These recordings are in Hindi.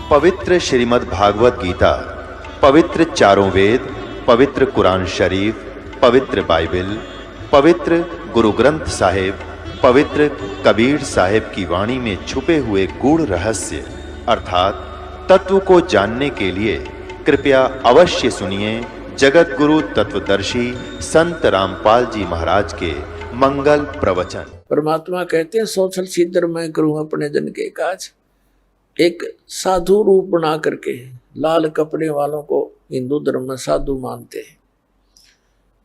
पवित्र श्रीमद् भागवत गीता, पवित्र चारों वेद, पवित्र कुरान शरीफ, पवित्र बाइबल, पवित्र गुरु ग्रंथ साहिब, पवित्र कबीर साहिब की वाणी में छुपे हुए गूढ़ रहस्य अर्थात तत्व को जानने के लिए कृपया अवश्य सुनिए जगत गुरु तत्वदर्शी संत रामपाल जी महाराज के मंगल प्रवचन। परमात्मा कहते हैं सोचल सिद्धर मैं करूं अपने जन के काज। एक साधु रूप बना करके लाल कपड़े वालों को हिंदू धर्म में साधु मानते हैं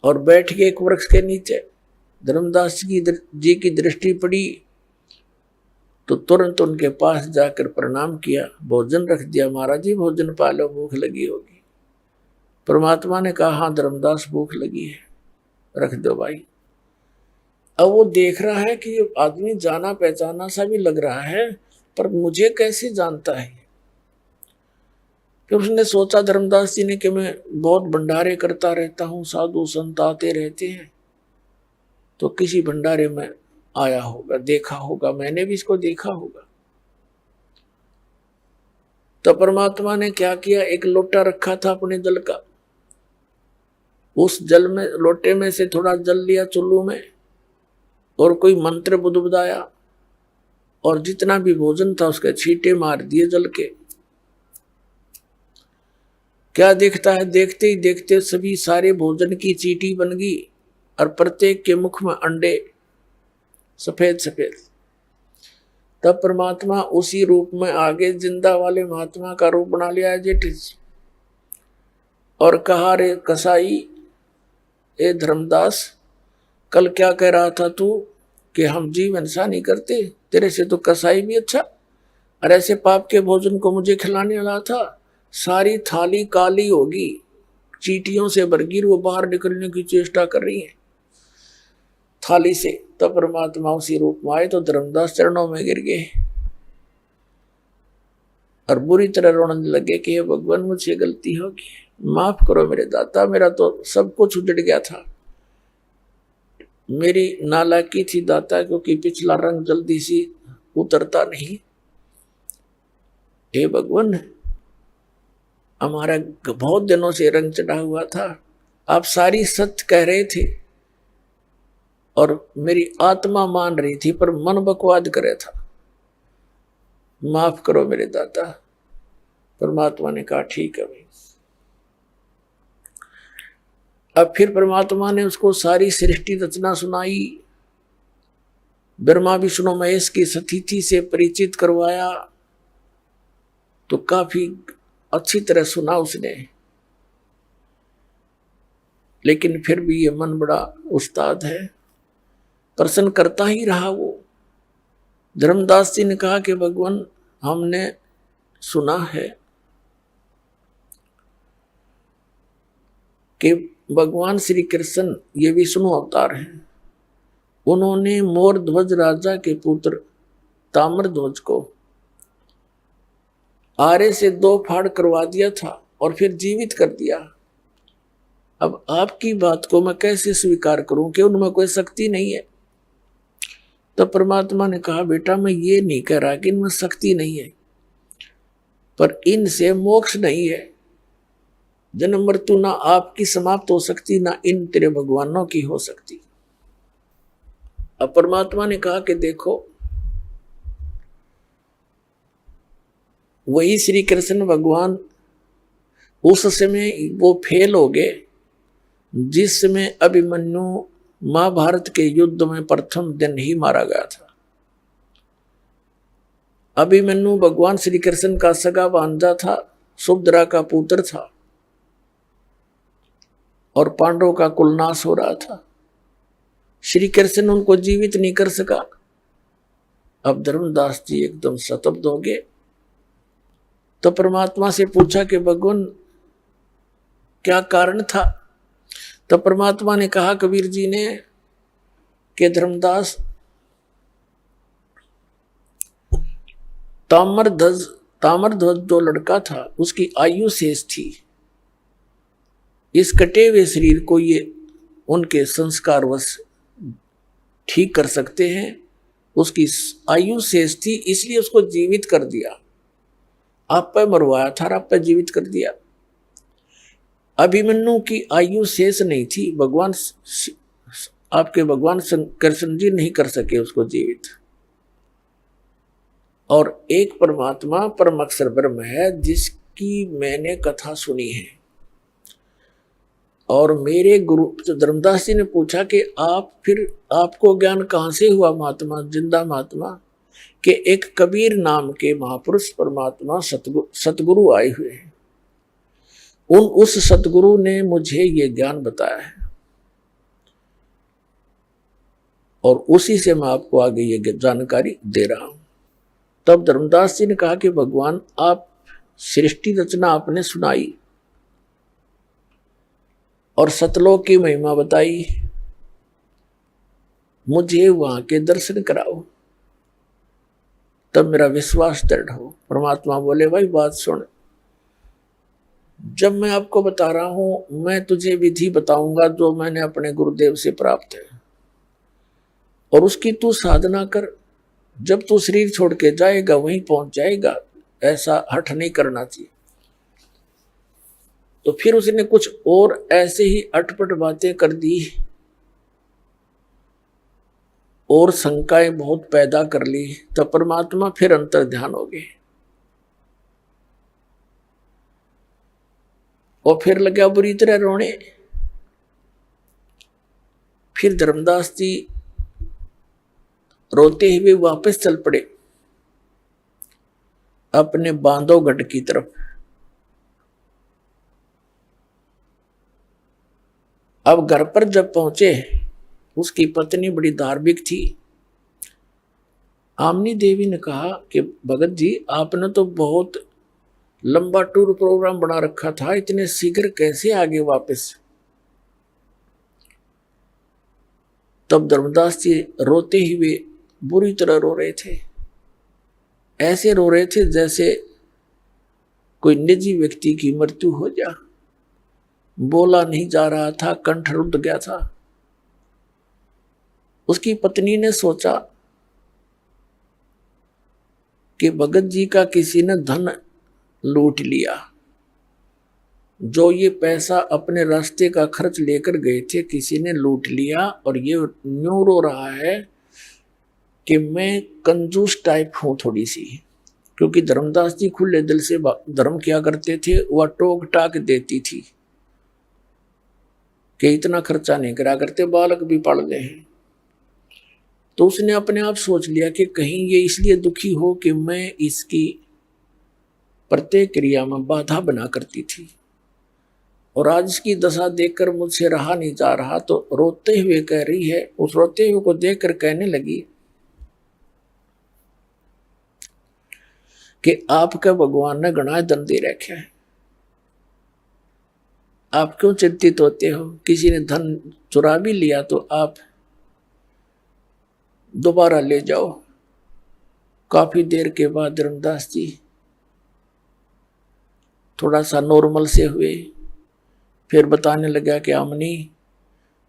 और बैठ के एक वृक्ष के नीचे धर्मदास जी की दृष्टि पड़ी तो तुरंत उनके पास जाकर प्रणाम किया, भोजन रख दिया। महाराज जी भोजन पालो, भूख लगी होगी। परमात्मा ने कहा हाँ धर्मदास भूख लगी है, रख दो भाई। अब वो देख रहा है कि ये आदमी जाना पहचाना सा भी लग रहा है, पर मुझे कैसे जानता है। फिर उसने सोचा धर्मदास जी ने कि मैं बहुत भंडारे करता रहता हूँ, साधु संत आते रहते हैं, तो किसी भंडारे में आया होगा, देखा होगा, मैंने भी इसको देखा होगा। तो परमात्मा ने क्या किया, एक लोटा रखा था अपने जल का, उस जल में लोटे में से थोड़ा जल लिया चुल्लू में और कोई मंत्र बुदबुदाया और जितना भी भोजन था उसके छींटे मार दिए जल के। क्या देखता है, देखते ही देखते सभी सारे भोजन की चींटी बन गई और प्रत्येक के मुख में अंडे सफेद सफेद। तब परमात्मा उसी रूप में आगे जिंदा वाले महात्मा का रूप बना लिया जेठिस और कहा, रे कसाई ए धर्मदास, कल क्या कह रहा था तू कि हम जीव हिंसा नहीं करते, तेरे से तो कसाई भी अच्छा। और ऐसे पाप के भोजन को मुझे खिलाने वाला था। सारी थाली काली होगी, चींटियों से भरगी, वो बाहर निकलने की चेष्टा कर रही है थाली से। तब परमात्मा उसी रूप में आए तो धर्मदास चरणों में गिर गए और बुरी तरह रोने लगे कि हे भगवान मुझसे गलती होगी, माफ करो मेरे दाता, मेरा तो सब कुछ उजड़ गया था, मेरी नालायकी थी दाता, क्योंकि पिछला रंग जल्दी सी उतरता नहीं। हे भगवान हमारा बहुत दिनों से रंग चढ़ा हुआ था, आप सारी सत्य कह रहे थे और मेरी आत्मा मान रही थी, पर मन बकवाद करे था, माफ करो मेरे दाता। परमात्मा ने कहा ठीक है भाई। अब फिर परमात्मा ने उसको सारी सृष्टि रचना सुनाई, ब्रह्मा विष्णु महेश की सतिथि से परिचित करवाया, तो काफी अच्छी तरह सुना उसने। लेकिन फिर भी ये मन बड़ा उस्ताद है, प्रश्न करता ही रहा वो। धर्मदास जी ने कहा कि भगवान हमने सुना है कि भगवान श्री कृष्ण ये विष्णु अवतार हैं, उन्होंने मोर ध्वज राजा के पुत्र ताम्र ध्वज को आरे से 2 फाड़ करवा दिया था और फिर जीवित कर दिया। अब आपकी बात को मैं कैसे स्वीकार करूं कि उनमें कोई शक्ति नहीं है। तो परमात्मा ने कहा बेटा मैं ये नहीं कह रहा कि इनमें शक्ति नहीं है, पर इनसे मोक्ष नहीं है, जन्म मृत्यु ना आपकी समाप्त हो सकती, ना इन तेरे भगवानों की हो सकती। अब परमात्मा ने कहा कि देखो वही श्री कृष्ण भगवान उस समय वो फेल हो गए जिस समय अभिमन्यु महाभारत के युद्ध में प्रथम दिन ही मारा गया था। अभिमन्यु भगवान श्री कृष्ण का सगा भांजा था, सुभद्रा का पुत्र था और पांडवों का कुलनाश हो रहा था। श्री कृष्ण उनको जीवित नहीं कर सका। अब धर्मदास जी एकदम स्तब्ध हो गए। तो परमात्मा से पूछा कि भगवान क्या कारण था। तो परमात्मा ने कहा कबीर जी ने कि धर्मदास ताम्रध्वज जो लड़का था उसकी आयु शेष थी, इस कटे हुए शरीर को ये उनके संस्कारवश ठीक कर सकते हैं। उसकी आयु शेष थी इसलिए उसको जीवित कर दिया। आप पे मरवाया था और आप पे जीवित कर दिया। अभिमन्यु की आयु शेष नहीं थी, भगवान आपके भगवान कृष्ण जी नहीं कर सके उसको जीवित। और एक परमात्मा परम अक्षर ब्रह्म है जिसकी मैंने कथा सुनी है। और मेरे गुरु धर्मदास जी ने पूछा कि आप फिर आपको ज्ञान कहाँ से हुआ महात्मा, जिंदा महात्मा, कि एक कबीर नाम के महापुरुष परमात्मा सतगुरु आए हुए हैं। उस सतगुरु ने मुझे ये ज्ञान बताया है और उसी से मैं आपको आगे ये जानकारी दे रहा हूं। तब धर्मदास जी ने कहा कि भगवान, आप सृष्टि रचना आपने सुनाई और सतलोक की महिमा बताई, मुझे वहां के दर्शन कराओ तब मेरा विश्वास दृढ़ हो। परमात्मा बोले, भाई बात सुन, जब मैं आपको बता रहा हूं मैं तुझे विधि बताऊंगा जो मैंने अपने गुरुदेव से प्राप्त है, और उसकी तू साधना कर। जब तू शरीर छोड़ के जाएगा वहीं पहुंच जाएगा, ऐसा हठ नहीं करना चाहिए। तो फिर उसने कुछ और ऐसे ही अटपट बातें कर दी और शंकाएं बहुत पैदा कर ली। तब परमात्मा फिर अंतर ध्यान हो गए और फिर लगा बुरी तरह रोने। फिर धर्मदास जी रोते हुए वापस चल पड़े अपने बांधवगढ़ की तरफ। अब घर पर जब पहुंचे, उसकी पत्नी बड़ी धार्मिक थी। आमनी देवी ने कहा कि भगत जी, आपने तो बहुत लंबा टूर प्रोग्राम बना रखा था, इतने शीघ्र कैसे आगे वापस? तब धर्मदास जी रोते हुए बुरी तरह रो रहे थे। ऐसे रो रहे थे जैसे कोई निजी व्यक्ति की मृत्यु हो जा। बोला नहीं जा रहा था, कंठ रुंध गया था। उसकी पत्नी ने सोचा कि भगत जी का किसी ने धन लूट लिया, जो ये पैसा अपने रास्ते का खर्च लेकर गए थे किसी ने लूट लिया, और ये न्यू रो रहा है कि मैं कंजूस टाइप हूं थोड़ी सी। क्योंकि धर्मदास जी खुले दिल से धर्म किया करते थे, वह टोक टाक देती थी कि इतना खर्चा नहीं करा करते, बालक भी पढ़ गए हैं। तो उसने अपने आप सोच लिया कि कहीं ये इसलिए दुखी हो कि मैं इसकी प्रत्येक क्रिया में बाधा बना करती थी, और आज इसकी दशा देखकर मुझसे रहा नहीं जा रहा। तो रोते हुए कह रही है, उस रोते हुए को देखकर कहने लगी कि आपका भगवान ने घना धन दे रखा है, आप क्यों चिंतित होते हो? किसी ने धन चुरा भी लिया तो आप दोबारा ले जाओ। काफी देर के बाद धर्मदास जी थोड़ा सा नॉर्मल से हुए, फिर बताने लगा कि आमनी,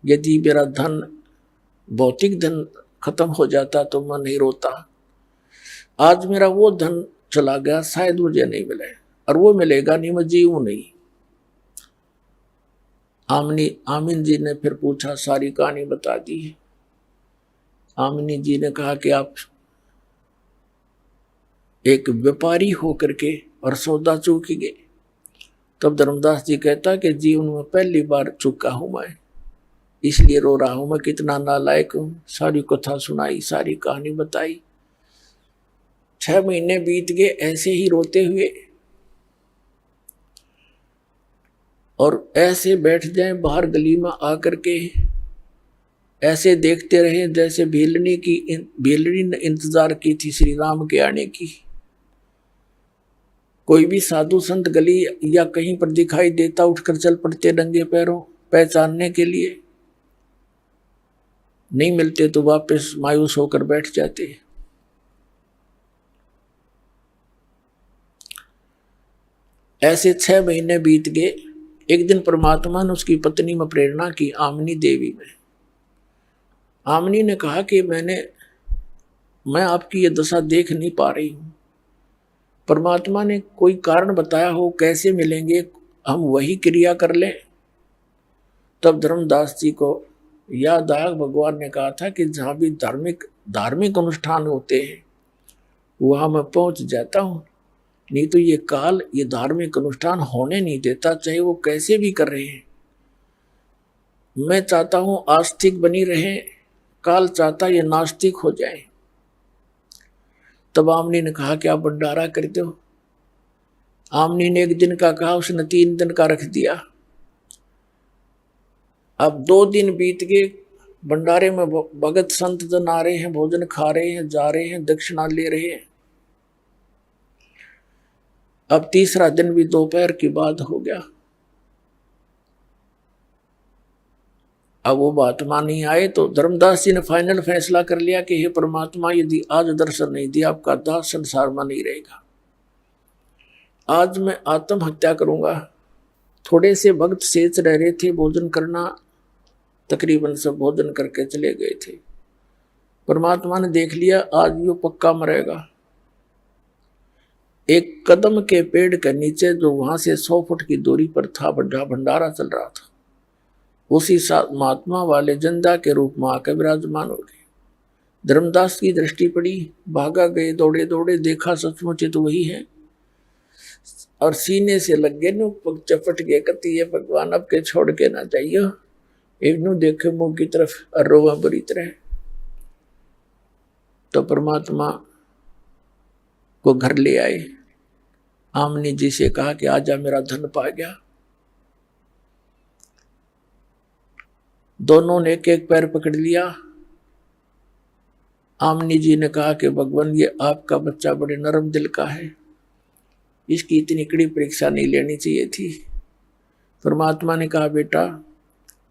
यदि मेरा धन, भौतिक धन खत्म हो जाता तो मैं नहीं रोता। आज मेरा वो धन चला गया, शायद मुझे नहीं मिले, और वो मिलेगा नहीं, मैं जीऊं नहीं। आमिन जी ने फिर पूछा, सारी कहानी बता दी। आमिनी जी ने कहा कि आप एक व्यापारी होकर के और सौदा चूक गए। तब धर्मदास जी कहता कि जीवन में पहली बार चुका हूं मैं, इसलिए रो रहा हूं। मैं कितना नालायक हूं। सारी कथा सुनाई, सारी कहानी बताई। 6 महीने बीत गए ऐसे ही रोते हुए, और ऐसे बैठ जाएं बाहर गली में आकर के, ऐसे देखते रहे जैसे भेलनी ने इंतजार की थी श्री राम के आने की। कोई भी साधु संत गली या कहीं पर दिखाई देता, उठकर चल पड़ते नंगे पैरों पहचानने के लिए। नहीं मिलते तो वापस मायूस होकर बैठ जाते। ऐसे 6 महीने बीत गए। एक दिन परमात्मा ने उसकी पत्नी में प्रेरणा की, आमनी देवी में। आमनी ने कहा कि मैं आपकी ये दशा देख नहीं पा रही हूं, परमात्मा ने कोई कारण बताया हो कैसे मिलेंगे, हम वही क्रिया कर लें। तब धर्मदास जी को याद आया, भगवान ने कहा था कि जहां भी धार्मिक अनुष्ठान होते हैं वहां मैं पहुंच जाता हूं, नहीं तो ये काल ये धार्मिक अनुष्ठान होने नहीं देता, चाहे वो कैसे भी कर रहे हैं। मैं चाहता हूं आस्तिक बनी रहे, काल चाहता ये नास्तिक हो जाए। तब आमनी ने कहा कि आप भंडारा कर दो। आमनी ने 1 दिन का कहा, उसने 3 दिन का रख दिया। अब 2 दिन बीत गए, भंडारे में भगत संत जन आ रहे हैं, भोजन खा रहे हैं, जा रहे हैं, दक्षिणा ले रहे हैं। अब तीसरा दिन भी दोपहर की बात हो गया। अब वो महात्मा नहीं आए तो धर्मदास जी ने फाइनल फैसला कर लिया कि हे परमात्मा, यदि आज दर्शन नहीं दिया आपका दास संसार में नहीं रहेगा। आज मैं आत्महत्या करूंगा। थोड़े से भक्त शेष रह रहे थे भोजन करना, तकरीबन सब भोजन करके चले गए थे। परमात्मा ने देख लिया आज यो पक्का मरेगा। एक कदम के पेड़ के नीचे जो वहां से 100 फुट की दूरी पर था भंडारा चल रहा था, उसी महात्मा वाले जिंदा के रूप में आकर विराजमान हो गए। धर्मदास की दृष्टि पड़ी, भागा गए, दौड़े दौड़े, देखा सचमुच तो वही है, और सीने से लग गए नु चपट गए, कति ये भगवान अब के छोड़ के ना जाइए। एक नु देखे मुंह की तरफ और रोवा बुरी तरह। तो परमात्मा को घर ले आए। आमनी जी से कहा कि आजा मेरा धन पा गया। दोनों ने एक पैर पकड़ लिया। आमनी जी ने कहा कि भगवान ये आपका बच्चा बड़े नरम दिल का है, इसकी इतनी कड़ी परीक्षा नहीं लेनी चाहिए थी। परमात्मा ने कहा बेटा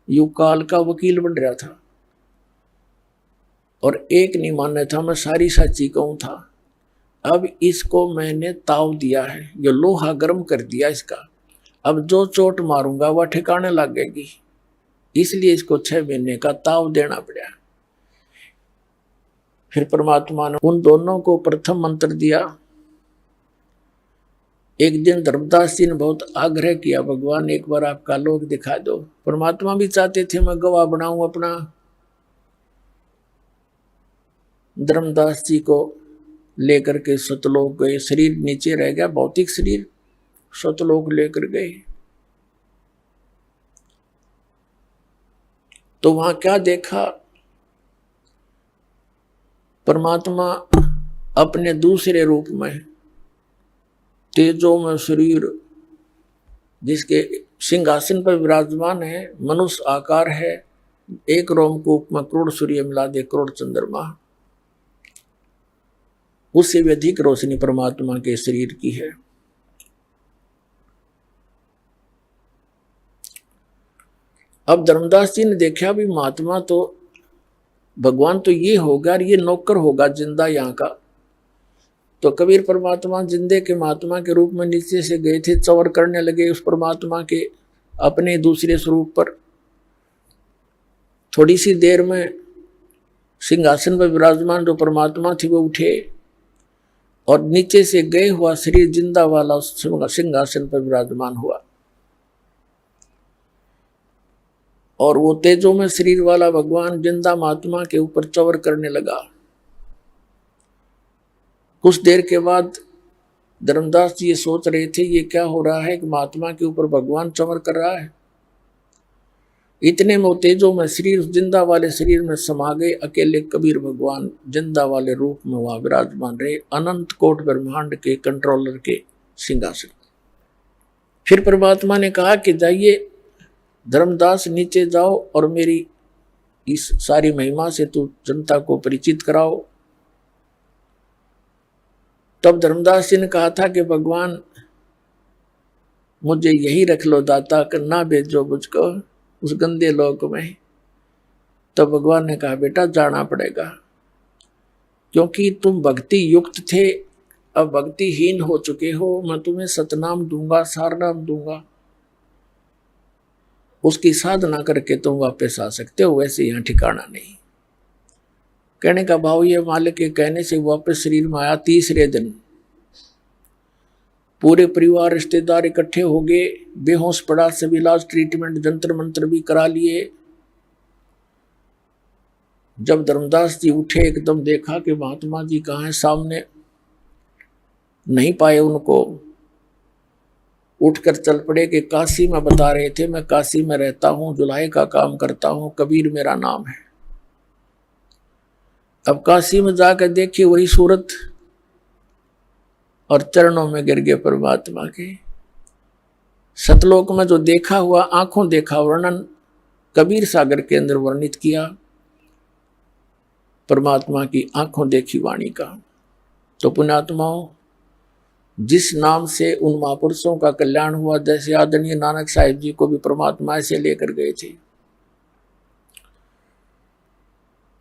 यू काल का वकील बन रहा था और एक नहीं मानना था, मैं सारी सच्ची कहूं था। अब इसको मैंने ताव दिया है, ये लोहा गर्म कर दिया इसका। अब जो चोट मारूंगा वह ठिकाने लगेगी, इसलिए इसको 6 महीने का ताव देना पड़ा। फिर परमात्मा ने उन दोनों को प्रथम मंत्र दिया। एक दिन धर्मदास जी ने बहुत आग्रह किया, भगवान एक बार आपका लोक दिखा दो। परमात्मा भी चाहते थे मैं गवाह बनाऊं अपना। धर्मदास जी को लेकर के सतलोक गए। शरीर नीचे रह गया, भौतिक शरीर, सतलोक लेकर गए। तो वहां क्या देखा, परमात्मा अपने दूसरे रूप में तेजो में शरीर, जिसके सिंहासन पर विराजमान है, मनुष्य आकार है, एक रोमकूप में करोड़ सूर्य मिला दे करोड़ चंद्रमा, उससे भी अधिक रोशनी परमात्मा के शरीर की है। अब धर्मदास जी ने देखा भी महात्मा तो भगवान तो ये होगा और ये नौकर होगा जिंदा यहाँ का। तो कबीर परमात्मा जिंदे के महात्मा के रूप में नीचे से गए थे, चवर करने लगे उस परमात्मा के अपने दूसरे स्वरूप पर। थोड़ी सी देर में सिंहासन पर विराजमान जो परमात्मा थे वो उठे और नीचे से गए हुआ शरीर जिंदा वाला सिंहासन पर विराजमान हुआ। और वो तेजों में शरीर वाला भगवान जिंदा महात्मा के ऊपर चवर करने लगा। कुछ देर के बाद धर्मदास जी ये सोच रहे थे ये क्या हो रहा है कि महात्मा के ऊपर भगवान चवर कर रहा है। इतने में तेजों में शरीर जिंदा वाले शरीर में समा गए। अकेले कबीर भगवान जिंदा वाले रूप में वहां विराजमान रहे, अनंत कोट ब्रह्मांड के कंट्रोलर के सिंहासन। फिर परमात्मा ने कहा कि जाइए धर्मदास नीचे जाओ और मेरी इस सारी महिमा से तू जनता को परिचित कराओ। तब धर्मदास जी ने कहा था कि भगवान मुझे यही रख लो दाता, कर ना भेजो मुझको उस गंदे लोक में। तब भगवान ने कहा बेटा जाना पड़ेगा, क्योंकि तुम भक्ति युक्त थे, अब भक्तिहीन हो चुके हो। मैं तुम्हें सतनाम दूंगा, सारनाम दूंगा, उसकी साधना करके तुम वापस आ सकते हो, वैसे यहाँ ठिकाना नहीं। कहने का भाव ये मालिक के कहने से वापस शरीर में आया। तीसरे दिन पूरे परिवार रिश्तेदार इकट्ठे हो गए, बेहोश पड़ा, सब इलाज ट्रीटमेंट जंतर मंत्र भी करा लिए। जब धर्मदास जी उठे, एकदम देखा कि महात्मा जी कहाँ हैं, सामने नहीं पाए उनको। उठकर चल पड़े कि काशी में बता रहे थे, मैं काशी में रहता हूँ, जुलाई का काम करता हूँ, कबीर मेरा नाम है। अब काशी में जाकर देखिए वही सूरत, और चरणों में गिर गए परमात्मा के। सतलोक में जो देखा हुआ, आंखों देखा वर्णन कबीर सागर के अंदर वर्णित किया, परमात्मा की आंखों देखी वाणी का। तो पुण्यात्माओं, जिस नाम से उन महापुरुषों का कल्याण हुआ, जैसे आदरणीय नानक साहिब जी को भी परमात्मा ऐसे लेकर गए थे।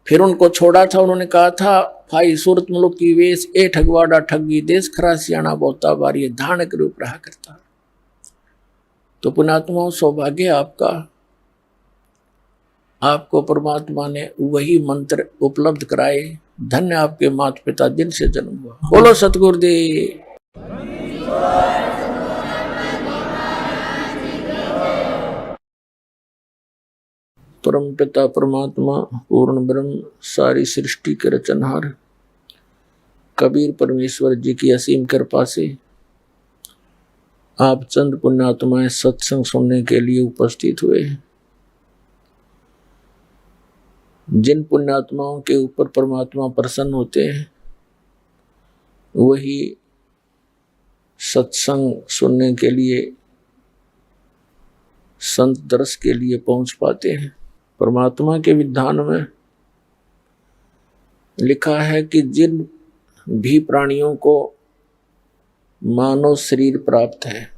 फिर उनको छोड़ा था, उन्होंने कहा था, भाई सूरत मुलुक की वेश ए ठगवाड़ा ठगी, देश खरा सियाना बहुता बारी, धान के रूप रहा करता। तो पुण्यात्माओं, सौभाग्य आपका, आपको परमात्मा ने वही मंत्र उपलब्ध कराए। धन्य आपके माता पिता जिनसे जन्म हुआ। बोलो सतगुरुदेव। परम पिता परमात्मा पूर्ण ब्रह्म सारी सृष्टि के रचनहार कबीर परमेश्वर जी की असीम कृपा से आप चंद पुण्यात्माएं सत्संग सुनने के लिए उपस्थित हुए। जिन पुण्यात्माओं के ऊपर परमात्मा प्रसन्न होते हैं वही सत्संग सुनने के लिए, संत दर्श के लिए पहुंच पाते हैं। परमात्मा के विधान में लिखा है कि जिन भी प्राणियों को मानव शरीर प्राप्त है,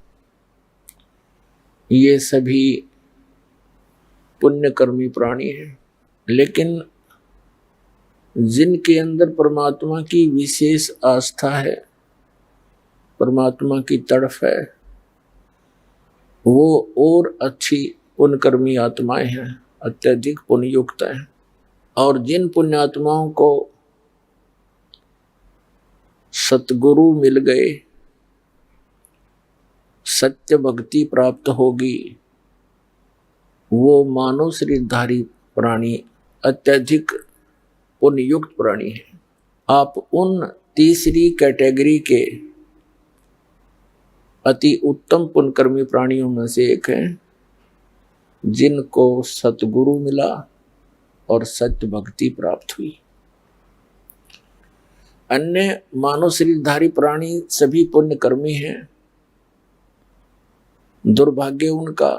ये सभी पुण्यकर्मी प्राणी हैं। लेकिन जिनके अंदर परमात्मा की विशेष आस्था है, परमात्मा की तड़फ है, वो और अच्छी पुण्यकर्मी आत्माएं हैं, अत्यधिक पुण्ययुक्त हैं। और जिन पुण्यात्माओं को सतगुरु मिल गए, सत्य भक्ति प्राप्त होगी, वो मानव शरीरधारी प्राणी अत्यधिक पुण्ययुक्त प्राणी है। आप उन तीसरी कैटेगरी के अति उत्तम पुण्यकर्मी प्राणियों में से एक हैं, जिनको सतगुरु मिला और सत्य भक्ति प्राप्त हुई। अन्य मानव शरीरधारी प्राणी सभी पुण्यकर्मी हैं। दुर्भाग्य उनका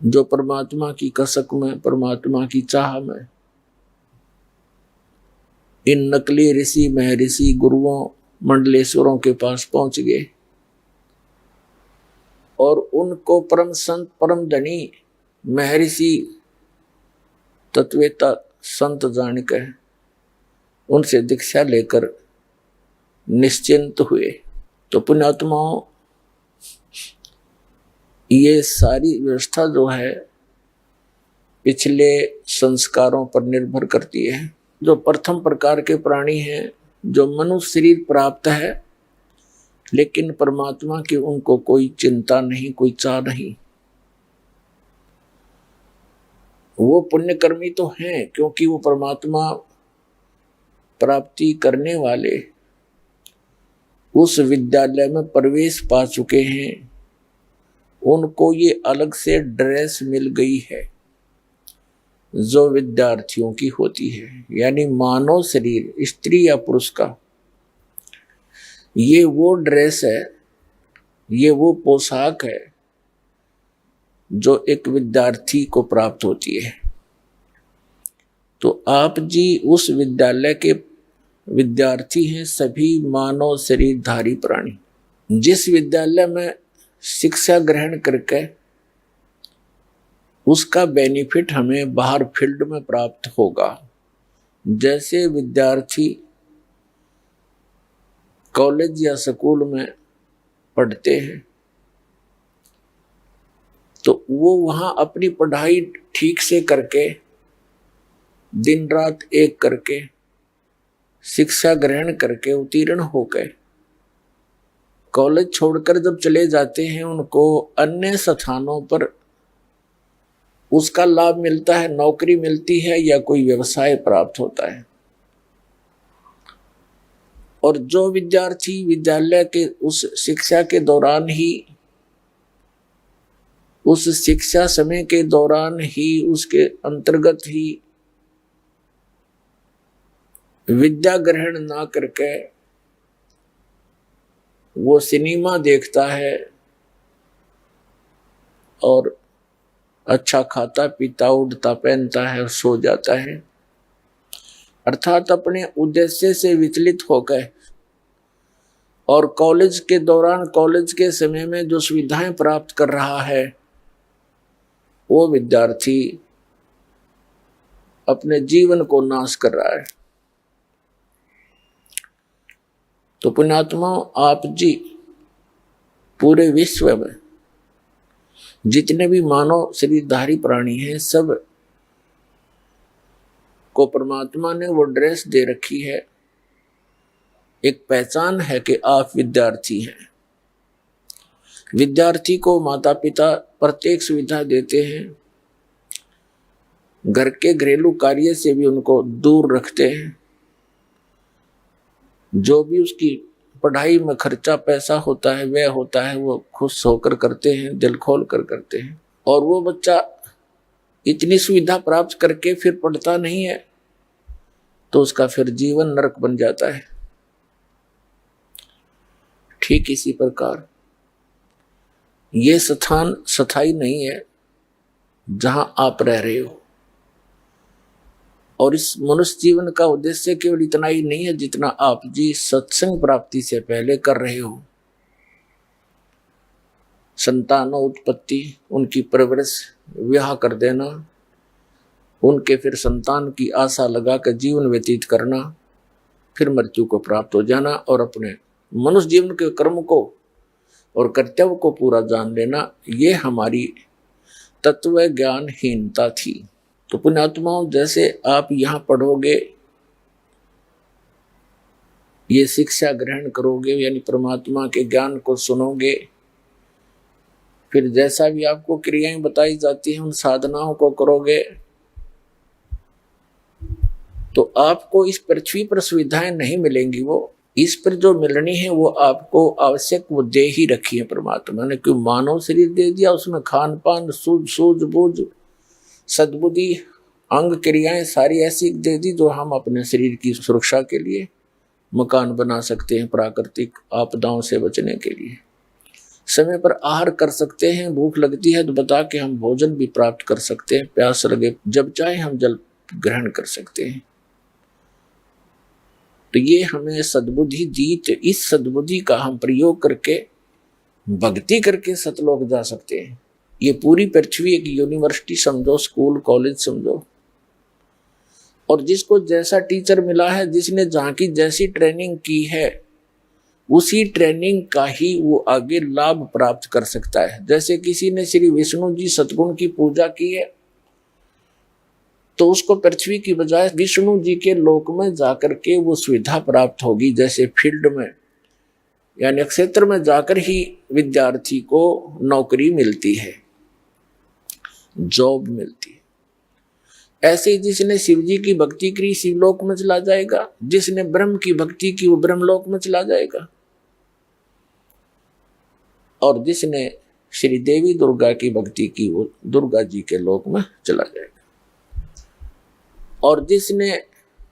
जो परमात्मा की कसक में, परमात्मा की चाह में इन नकली ऋषि महर्षि गुरुओं मंडलेश्वरों के पास पहुंच गए और उनको परम संत परम धनी महर्षि तत्वेता संत जानकर उनसे दीक्षा लेकर निश्चिंत हुए। तो पुण्यात्माओं, ये सारी व्यवस्था जो है पिछले संस्कारों पर निर्भर करती है। जो प्रथम प्रकार के प्राणी हैं, जो मनुष्य शरीर प्राप्त है लेकिन परमात्मा की उनको कोई चिंता नहीं, कोई चाह नहीं, वो पुण्यकर्मी तो हैं क्योंकि वो परमात्मा प्राप्ति करने वाले उस विद्यालय में प्रवेश पा चुके हैं। उनको ये अलग से ड्रेस मिल गई है जो विद्यार्थियों की होती है, यानी मानव शरीर स्त्री या पुरुष का ये वो ड्रेस है, ये वो पोशाक है जो एक विद्यार्थी को प्राप्त होती है। तो आप जी उस विद्यालय के विद्यार्थी हैं, सभी मानव शरीरधारी प्राणी। जिस विद्यालय में शिक्षा ग्रहण करके उसका बेनिफिट हमें बाहर फील्ड में प्राप्त होगा। जैसे विद्यार्थी कॉलेज या स्कूल में पढ़ते हैं तो वो वहाँ अपनी पढ़ाई ठीक से करके दिन रात एक करके शिक्षा ग्रहण करके उत्तीर्ण हो गए, कॉलेज छोड़कर जब चले जाते हैं उनको अन्य स्थानों पर उसका लाभ मिलता है, नौकरी मिलती है या कोई व्यवसाय प्राप्त होता है। और जो विद्यार्थी विद्यालय के उस शिक्षा के दौरान ही, उस शिक्षा समय के दौरान ही, उसके अंतर्गत ही विद्या ग्रहण ना करके वो सिनेमा देखता है और अच्छा खाता पीता उड़ता पहनता है और सो जाता है, अर्थात अपने उद्देश्य से विचलित होकर, और कॉलेज के दौरान, कॉलेज के समय में जो सुविधाएं प्राप्त कर रहा है वो विद्यार्थी अपने जीवन को नाश कर रहा है। तो पुण्यात्मा, आप जी पूरे विश्व में जितने भी मानव शरीरधारी प्राणी हैं सब को परमात्मा ने वो ड्रेस दे रखी है, एक पहचान है कि आप विद्यार्थी हैं। विद्यार्थी को माता पिता प्रत्येक सुविधा देते हैं, घर के घरेलू कार्य से भी उनको दूर रखते हैं, जो भी उसकी पढ़ाई में खर्चा पैसा होता है वह होता है वो खुश होकर करते हैं, दिल खोल कर करते हैं। और वो बच्चा इतनी सुविधा प्राप्त करके फिर पढ़ता नहीं है तो उसका फिर जीवन नरक बन जाता है। ठीक इसी प्रकार ये स्थान स्थायी नहीं है जहां आप रह रहे हो, और इस मनुष्य जीवन का उद्देश्य केवल इतना ही नहीं है जितना आप जी सत्संग प्राप्ति से पहले कर रहे हो। संतानों उत्पत्ति, उनकी परवरिश, विवाह कर देना, उनके फिर संतान की आशा लगाकर जीवन व्यतीत करना, फिर मृत्यु को प्राप्त हो जाना और अपने मनुष्य जीवन के कर्म को और कर्तव्य को पूरा जान लेना, ये हमारी तत्व ज्ञानहीनता थी। तो पुण्यात्माओं, जैसे आप यहाँ पढ़ोगे, ये शिक्षा ग्रहण करोगे, यानी परमात्मा के ज्ञान को सुनोगे, फिर जैसा भी आपको क्रियाएं बताई जाती हैं उन साधनाओं को करोगे, तो आपको इस पृथ्वी पर सुविधाएं नहीं मिलेंगी। वो इस पर जो मिलनी है वो आपको आवश्यक वो दे ही रखी है परमात्मा ने। क्यों मानव शरीर दे दिया, उसमें खान पान, सूझबूझ, सद्बुद्धि, अंग क्रियाएं सारी ऐसी दे दी जो हम अपने शरीर की सुरक्षा के लिए मकान बना सकते हैं, प्राकृतिक आपदाओं से बचने के लिए समय पर आहार कर सकते हैं, भूख लगती है तो बता के हम भोजन भी प्राप्त कर सकते हैं, प्यास लगे जब चाहे हम जल ग्रहण कर सकते हैं। तो ये हमें सद्बुद्धि दी, तो इस सद्बुद्धि का हम प्रयोग करके भक्ति करके सतलोक जा सकते हैं। ये पूरी पृथ्वी एक यूनिवर्सिटी समझो, स्कूल कॉलेज समझो, और जिसको जैसा टीचर मिला है, जिसने जहाँ की जैसी ट्रेनिंग की है, उसी ट्रेनिंग का ही वो आगे लाभ प्राप्त कर सकता है। जैसे किसी ने श्री विष्णु जी सतगुण की पूजा की है तो उसको पृथ्वी की बजाय विष्णु जी के लोक में जाकर के वो सुविधा प्राप्त होगी। जैसे फील्ड में यानी क्षेत्र में जाकर ही विद्यार्थी को नौकरी मिलती है, जॉब मिलती है। ऐसे ही जिसने शिव जी की भक्ति की शिवलोक में चला जाएगा, जिसने ब्रह्म की भक्ति की वो ब्रह्मलोक में चला जाएगा, और जिसने श्री देवी दुर्गा की भक्ति की वो दुर्गा जी के लोक में चला जाएगा, और जिसने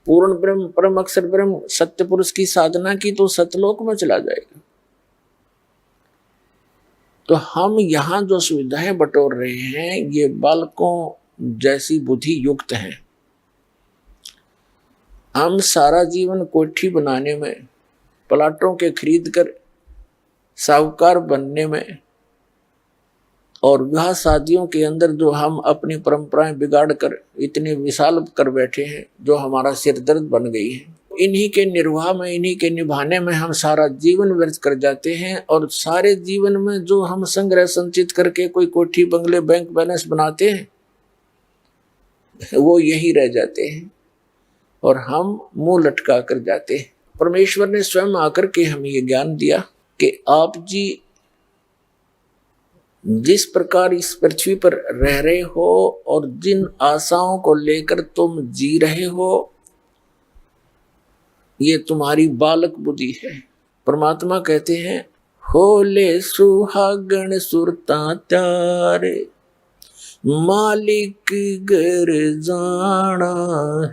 पूर्ण ब्रह्म परम अक्षर ब्रह्म सत्य पुरुष की साधना की तो सतलोक में चला जाएगा। तो हम यहाँ जो सुविधाएं बटोर रहे हैं ये बालकों जैसी बुद्धि युक्त हैं। हम सारा जीवन कोठी बनाने में, प्लाटों के खरीद कर साहूकार बनने में, और विवाह शादियों के अंदर जो हम अपनी परंपराएं बिगाड़ कर इतने विशाल कर बैठे हैं जो हमारा सिर दर्द बन गई है, इन्हीं के निर्वाह में, इन्हीं के निभाने में हम सारा जीवन व्यर्थ कर जाते हैं। और सारे जीवन में जो हम संग्रह संचित करके कोई कोठी बंगले बैंक बैलेंस बनाते हैं वो यही रह जाते हैं और हम मुंह लटका कर जाते हैं। परमेश्वर ने स्वयं आकर के हमें ये ज्ञान दिया कि आप जी जिस प्रकार इस पृथ्वी पर रह रहे हो और जिन आशाओं को लेकर तुम जी रहे हो, ये तुम्हारी बालक बुद्धि है। परमात्मा कहते हैं, होले सुहागण सुरता त्यारे, मालिक घर जाना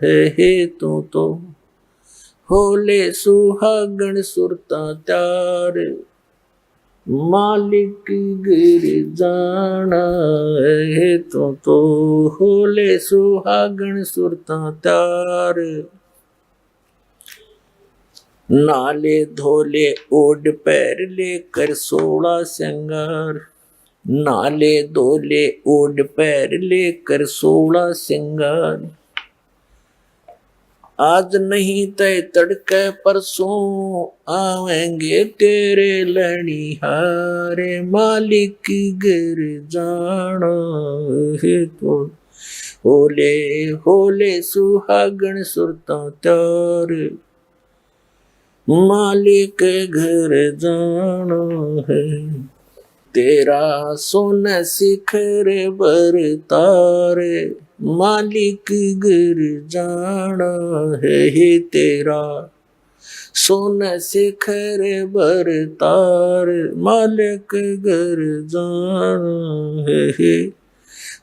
है तो होले सुहागण सुरता त्यारे, मालिक घर जाना है तो होले सुहागण सुरता त्यारे। नाले धोले ओढ़ पैर लेकर 16 श्रृंगार, नाले धोले ओढ़ पैर लेकर 16 श्रृंगार। आज नहीं तय तड़के परसों आवेंगे तेरे लड़िहारे, मालिक घर जाना है तो होले होले सुहागण सुरता त्यारे, मालिक घर जाना है। तेरा सोना शिखर बर तारे, मालिक घर जाना है। तेरा सोना शिखर बर तारे, मालिक घर जाना है।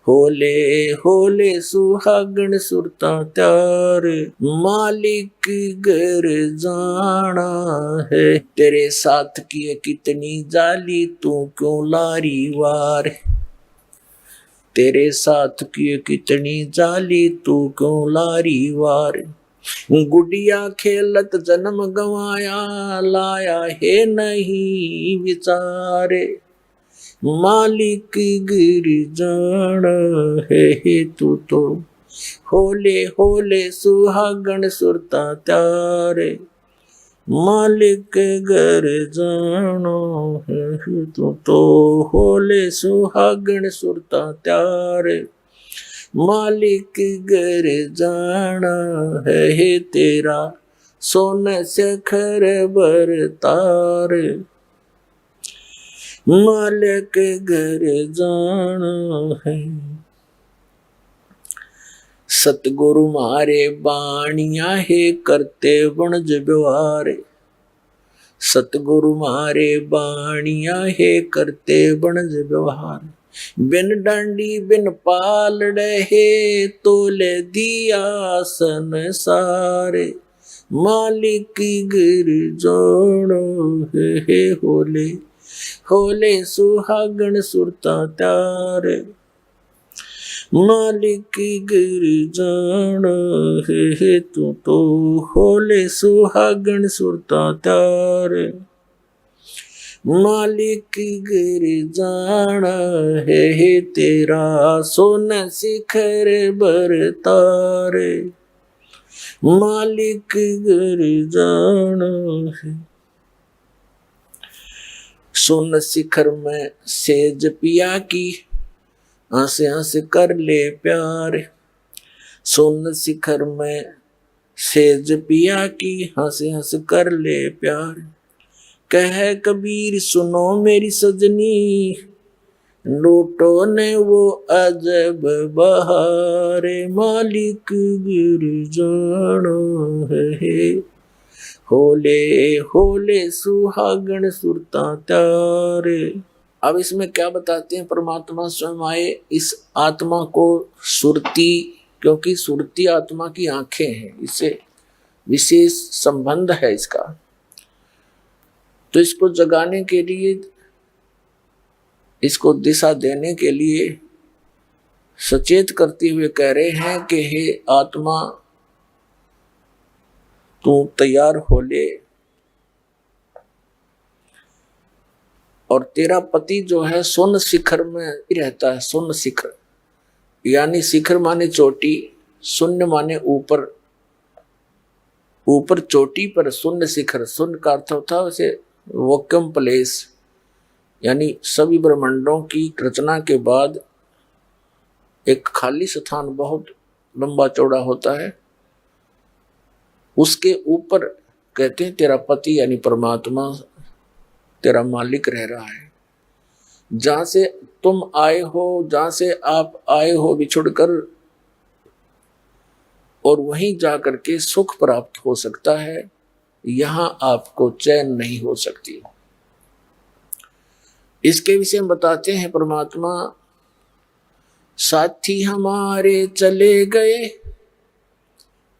होले होले सुहागण सुरता त्यारे, मालिक घर जाना है। तेरे साथ की कितनी जाली तू क्यों लारी वार, तेरे साथ की कितनी जाली तू क्यों लारी वार। गुड़िया खेलत जन्म गवाया, लाया है नहीं विचारे, मालिक गिर जाना है तो होले होले सुहागण सुरता त्यारे, मालिक घर जाना है तो होले सुहागण सुरता त्यारे, मालिक घर जाना है। तेरा सोना शिखर बर तारे, मालिक घर जाना है। सतगुरु मारे बाणिया है करते वणज व्यवहार, सतगुरु मारे बाणिया है करते वणज व्यवहार। बिन डांडी बिन पालड़े है तोले दिया संसारे, मालिक घर जाना है। होले होले सुहागण सुरता त्यारे, मालिक घर जाना है तो होले सुहागण सुरता त्यारे, मालिक घर जाना है। तेरा सोना शिखर बर तारे, मालिक घर जाना है। सोन शिखर में सेज पिया की, हंस हंस कर ले प्यार। सोन शिखर में सेज पिया की, हंस हंस कर ले प्यार। कह कबीर सुनो मेरी सजनी, लूटो ने वो अजब बहारे, मालिक गिर जाना है। होले होले सुहागण सुरता त्यारे। अब इसमें क्या बताते हैं परमात्मा स्वयं आए, इस आत्मा को सुरती, क्योंकि सुरती आत्मा की आंखें हैं, इससे विशेष संबंध है इसका। तो इसको जगाने के लिए, इसको दिशा देने के लिए सचेत करते हुए कह रहे हैं कि हे आत्मा तू तैयार हो ले, और तेरा पति जो है सोन शिखर में रहता है। सोन शिखर यानी शिखर माने चोटी, शून्य माने ऊपर, ऊपर चोटी पर शून्य शिखर। शून्य का अर्थ होता है उसे वैक्यूम प्लेस, यानी सभी ब्रह्मांडों की रचना के बाद एक खाली स्थान बहुत लंबा चौड़ा होता है, उसके ऊपर कहते हैं तेरा पति यानी परमात्मा तेरा मालिक रह रहा है। जहां से तुम आए हो, जहां से आप आए हो बिछुड़कर, और वहीं जाकर के सुख प्राप्त हो सकता है, यहां आपको चैन नहीं हो सकती। इसके विषय में बताते हैं परमात्मा, साथी हमारे चले गए,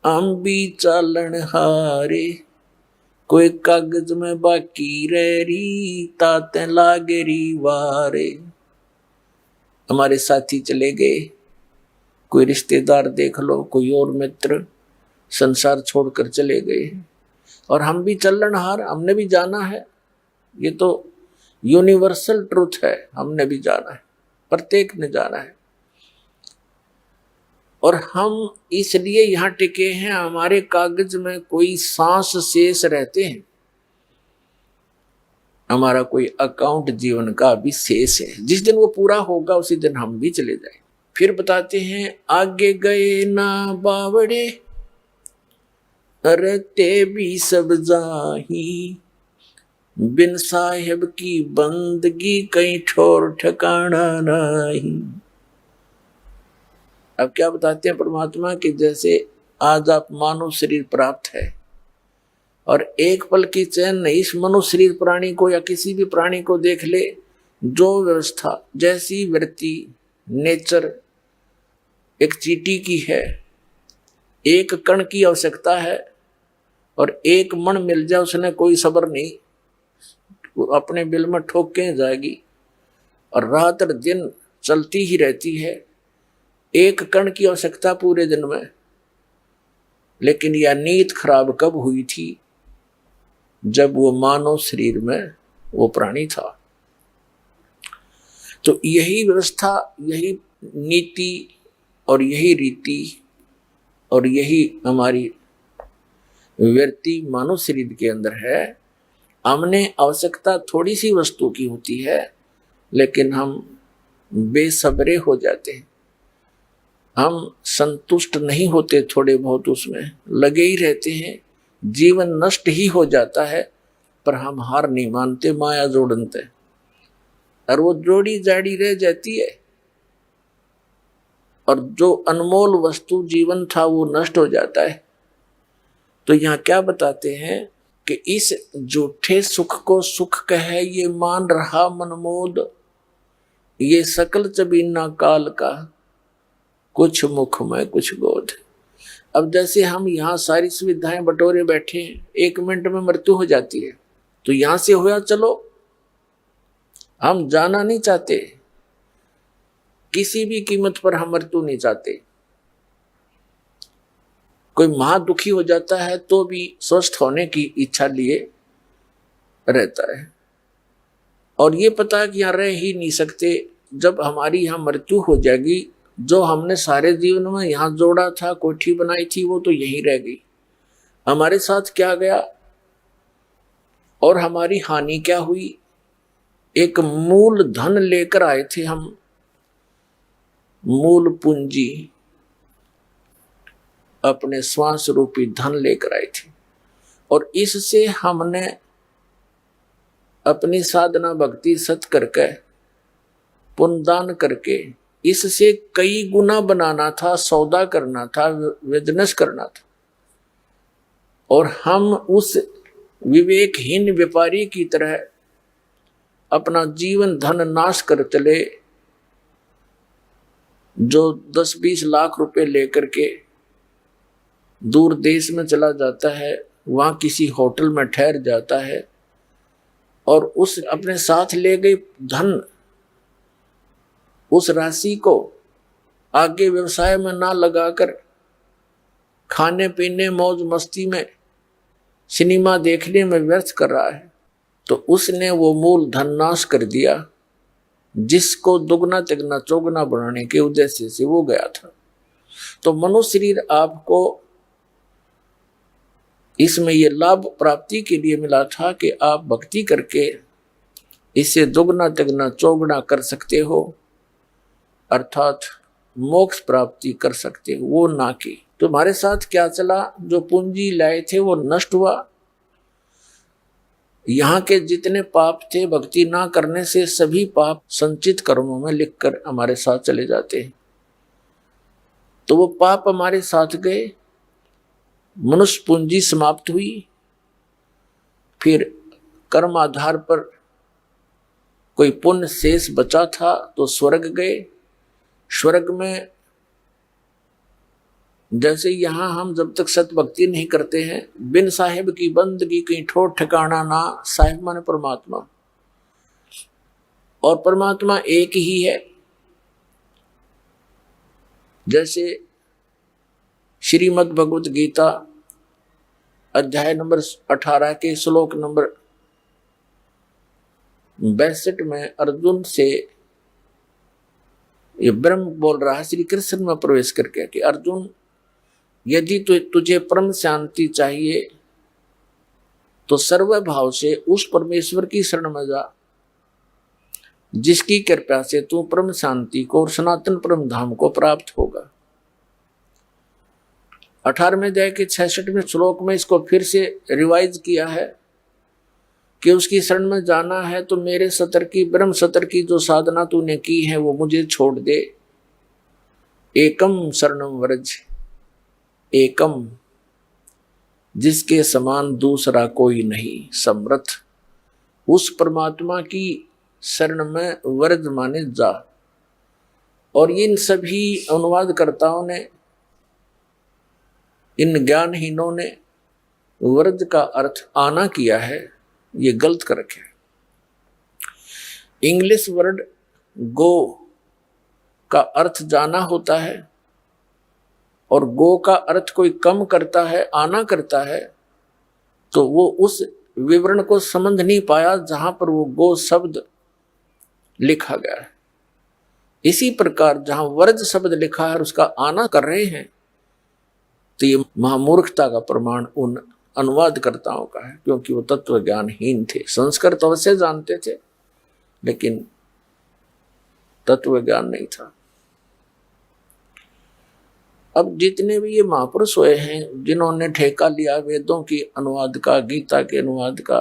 हम भी चालन हारे, कोई कागज में बाकी रह री, ताते लागे री वारे। हमारे साथी चले गए, कोई रिश्तेदार देख लो, कोई और मित्र संसार छोड़कर चले गए, और हम भी चलन हार, हमने भी जाना है। ये तो यूनिवर्सल ट्रुथ है, हमने भी जाना है, प्रत्येक ने जाना है। और हम इसलिए यहां टिके हैं, हमारे कागज में कोई सांस शेष रहते हैं, हमारा कोई अकाउंट जीवन का भी शेष है। जिस दिन वो पूरा होगा उसी दिन हम भी चले जाए। फिर बताते हैं, आगे गए ना बावड़े, रहते भी सब जाही, बिन साहेब की बंदगी कहीं ठोर ठिकाना नहीं। अब क्या बताते हैं परमात्मा कि जैसे आज आप मानव शरीर प्राप्त है, और एक पल की चैन नहीं इस मनुष्य शरीर प्राणी को या किसी भी प्राणी को देख ले, जो व्यवस्था जैसी वृत्ति नेचर एक चींटी की है, एक कण की आवश्यकता है, और एक मन मिल जाए उसने कोई सब्र नहीं, वो अपने बिल में ठोक के जाएगी, और रात और दिन चलती ही रहती है। एक कण की आवश्यकता पूरे दिन में। लेकिन यह नीयत खराब कब हुई थी? जब वो मानव शरीर में वो प्राणी था। तो यही व्यवस्था, यही नीति और यही रीति और यही हमारी वृत्ति मानव शरीर के अंदर है। हमने आवश्यकता थोड़ी सी वस्तु की होती है, लेकिन हम बेसब्रे हो जाते हैं, हम संतुष्ट नहीं होते, थोड़े बहुत उसमें लगे ही रहते हैं, जीवन नष्ट ही हो जाता है, पर हम हार नहीं मानते, माया जोड़नते, और वो जोड़ी जाड़ी रह जाती है, और जो अनमोल वस्तु जीवन था वो नष्ट हो जाता है। तो यहाँ क्या बताते हैं कि इस झूठे सुख को सुख कहे ये मान रहा मनमोद, ये सकल चबीना काल का, कुछ मुख में कुछ गोद। अब जैसे हम यहाँ सारी सुविधाएं बटोरे बैठे हैं, 1 मिनट में मृत्यु हो जाती है, तो यहां से होया चलो, हम जाना नहीं चाहते, किसी भी कीमत पर हम मृत्यु नहीं चाहते। कोई महादुखी हो जाता है तो भी स्वस्थ होने की इच्छा लिए रहता है, और ये पता है कि यहाँ रह ही नहीं सकते। जब हमारी यहाँ मृत्यु हो जाएगी, जो हमने सारे जीवन में यहाँ जोड़ा था, कोठी बनाई थी, वो तो यहीं रह गई। हमारे साथ क्या गया और हमारी हानि क्या हुई? एक मूल धन लेकर आए थे हम, मूल पूंजी, अपने श्वास रूपी धन लेकर आए थे, और इससे हमने अपनी साधना भक्ति सत करके पुण्यदान करके इससे कई गुना बनाना था, सौदा करना था, बिजनेस करना था, और हम उस विवेकहीन व्यापारी की तरह अपना जीवन धन नाश कर चले, जो 10-20 लाख रुपए लेकर के दूर देश में चला जाता है, वहां किसी होटल में ठहर जाता है, और उस अपने साथ ले गए धन, उस राशि को आगे व्यवसाय में ना लगाकर खाने पीने मौज मस्ती में सिनेमा देखने में व्यर्थ कर रहा है, तो उसने वो मूल धन नाश कर दिया, जिसको दुगना तिगना चौगुना बनाने के उद्देश्य से वो गया था। तो मनुष्य शरीर आपको इसमें ये लाभ प्राप्ति के लिए मिला था कि आप भक्ति करके इसे दुगना तिगना चौगुना कर सकते हो, अर्थात मोक्ष प्राप्ति कर सकते हो, वो ना की। तुम्हारे साथ क्या चला? जो पूंजी लाए थे वो नष्ट हुआ, यहाँ के जितने पाप थे भक्ति ना करने से सभी पाप संचित कर्मों में लिखकर हमारे साथ चले जाते हैं। तो वो पाप हमारे साथ गए, मनुष्य पूंजी समाप्त हुई, फिर कर्म आधार पर कोई पुण्य शेष बचा था तो स्वर्ग गए। स्वर्ग में जैसे यहां हम जब तक सत भक्ति नहीं करते हैं, बिन साहिब की बंदगी कहीं ठोर ठिकाना ना, साहिब माने परमात्मा, और परमात्मा एक ही है। जैसे श्रीमद् भगवत गीता अध्याय नंबर 18 के श्लोक नंबर 62 में अर्जुन से ये ब्रह्म बोल रहा है श्री कृष्ण में प्रवेश करके कि अर्जुन, यदि तुझे परम शांति चाहिए तो सर्व भाव से उस परमेश्वर की शरण में जा जिसकी कृपा से तू परम शांति को और सनातन परम धाम को प्राप्त होगा। 18वें अध्याय के 66वें श्लोक में इसको फिर से रिवाइज किया है कि उसकी शरण में जाना है तो मेरे सतर की, ब्रह्म सतर की जो साधना तूने की है वो मुझे छोड़ दे। एकम शरणम व्रज, एकम, जिसके समान दूसरा कोई नहीं, समर्थ, उस परमात्मा की शरण में व्रज माने जा। और इन सभी अनुवादकर्ताओं ने, इन ज्ञानहीनों ने व्रज का अर्थ आना किया है, ये गलत कर रखे। इंग्लिश वर्ड गो का अर्थ जाना होता है और गो का अर्थ कोई कम करता है, आना करता है, तो वो उस विवरण को समझ नहीं पाया जहां पर वो गो शब्द लिखा गया है। इसी प्रकार जहां वर्ज शब्द लिखा है और उसका आना कर रहे हैं, तो ये महामूर्खता का प्रमाण उन अनुवादकर्ताओं का है, क्योंकि वो तत्व ज्ञानहीन थे। संस्कृत अवश्य जानते थे लेकिन तत्व ज्ञान नहीं था। अब जितने भी ये महापुरुष हुए हैं जिन्होंने ठेका लिया वेदों की अनुवाद का, गीता के अनुवाद का,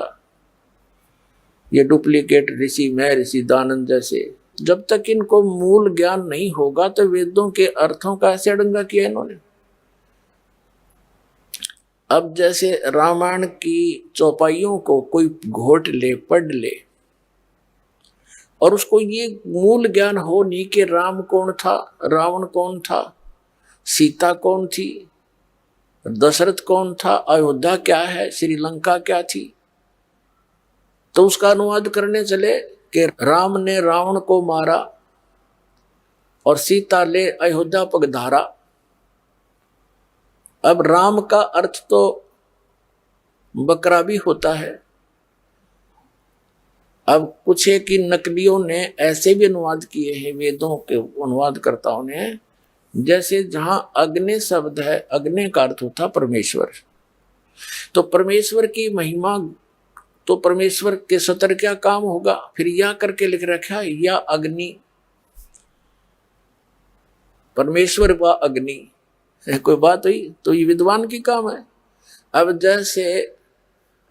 ये डुप्लीकेट ऋषि महर्षि दानंद जैसे, जब तक इनको मूल ज्ञान नहीं होगा तो वेदों के अर्थों का ऐसे अड़ंगा किया इन्होंने। अब जैसे रामायण की चौपाइयों को कोई घोट ले, पढ़ ले, और उसको ये मूल ज्ञान हो नहीं कि राम कौन था, रावण कौन था, सीता कौन थी, दशरथ कौन था, अयोध्या क्या है, श्रीलंका क्या थी, तो उसका अनुवाद करने चले कि राम ने रावण को मारा और सीता ले अयोध्या पगधारा। अब राम का अर्थ तो बकरा भी होता है। अब कुछ है कि नकलियों ने ऐसे भी अनुवाद किए हैं वेदों के अनुवादकर्ताओं ने, जैसे जहां अग्नि शब्द है, अग्नि का अर्थ होता परमेश्वर, तो परमेश्वर की महिमा, तो परमेश्वर के सतर क्या काम होगा, फिर या करके लिख रखा है या अग्नि, परमेश्वर व अग्नि, कोई बात हुई, तो ये विद्वान की काम है। अब जैसे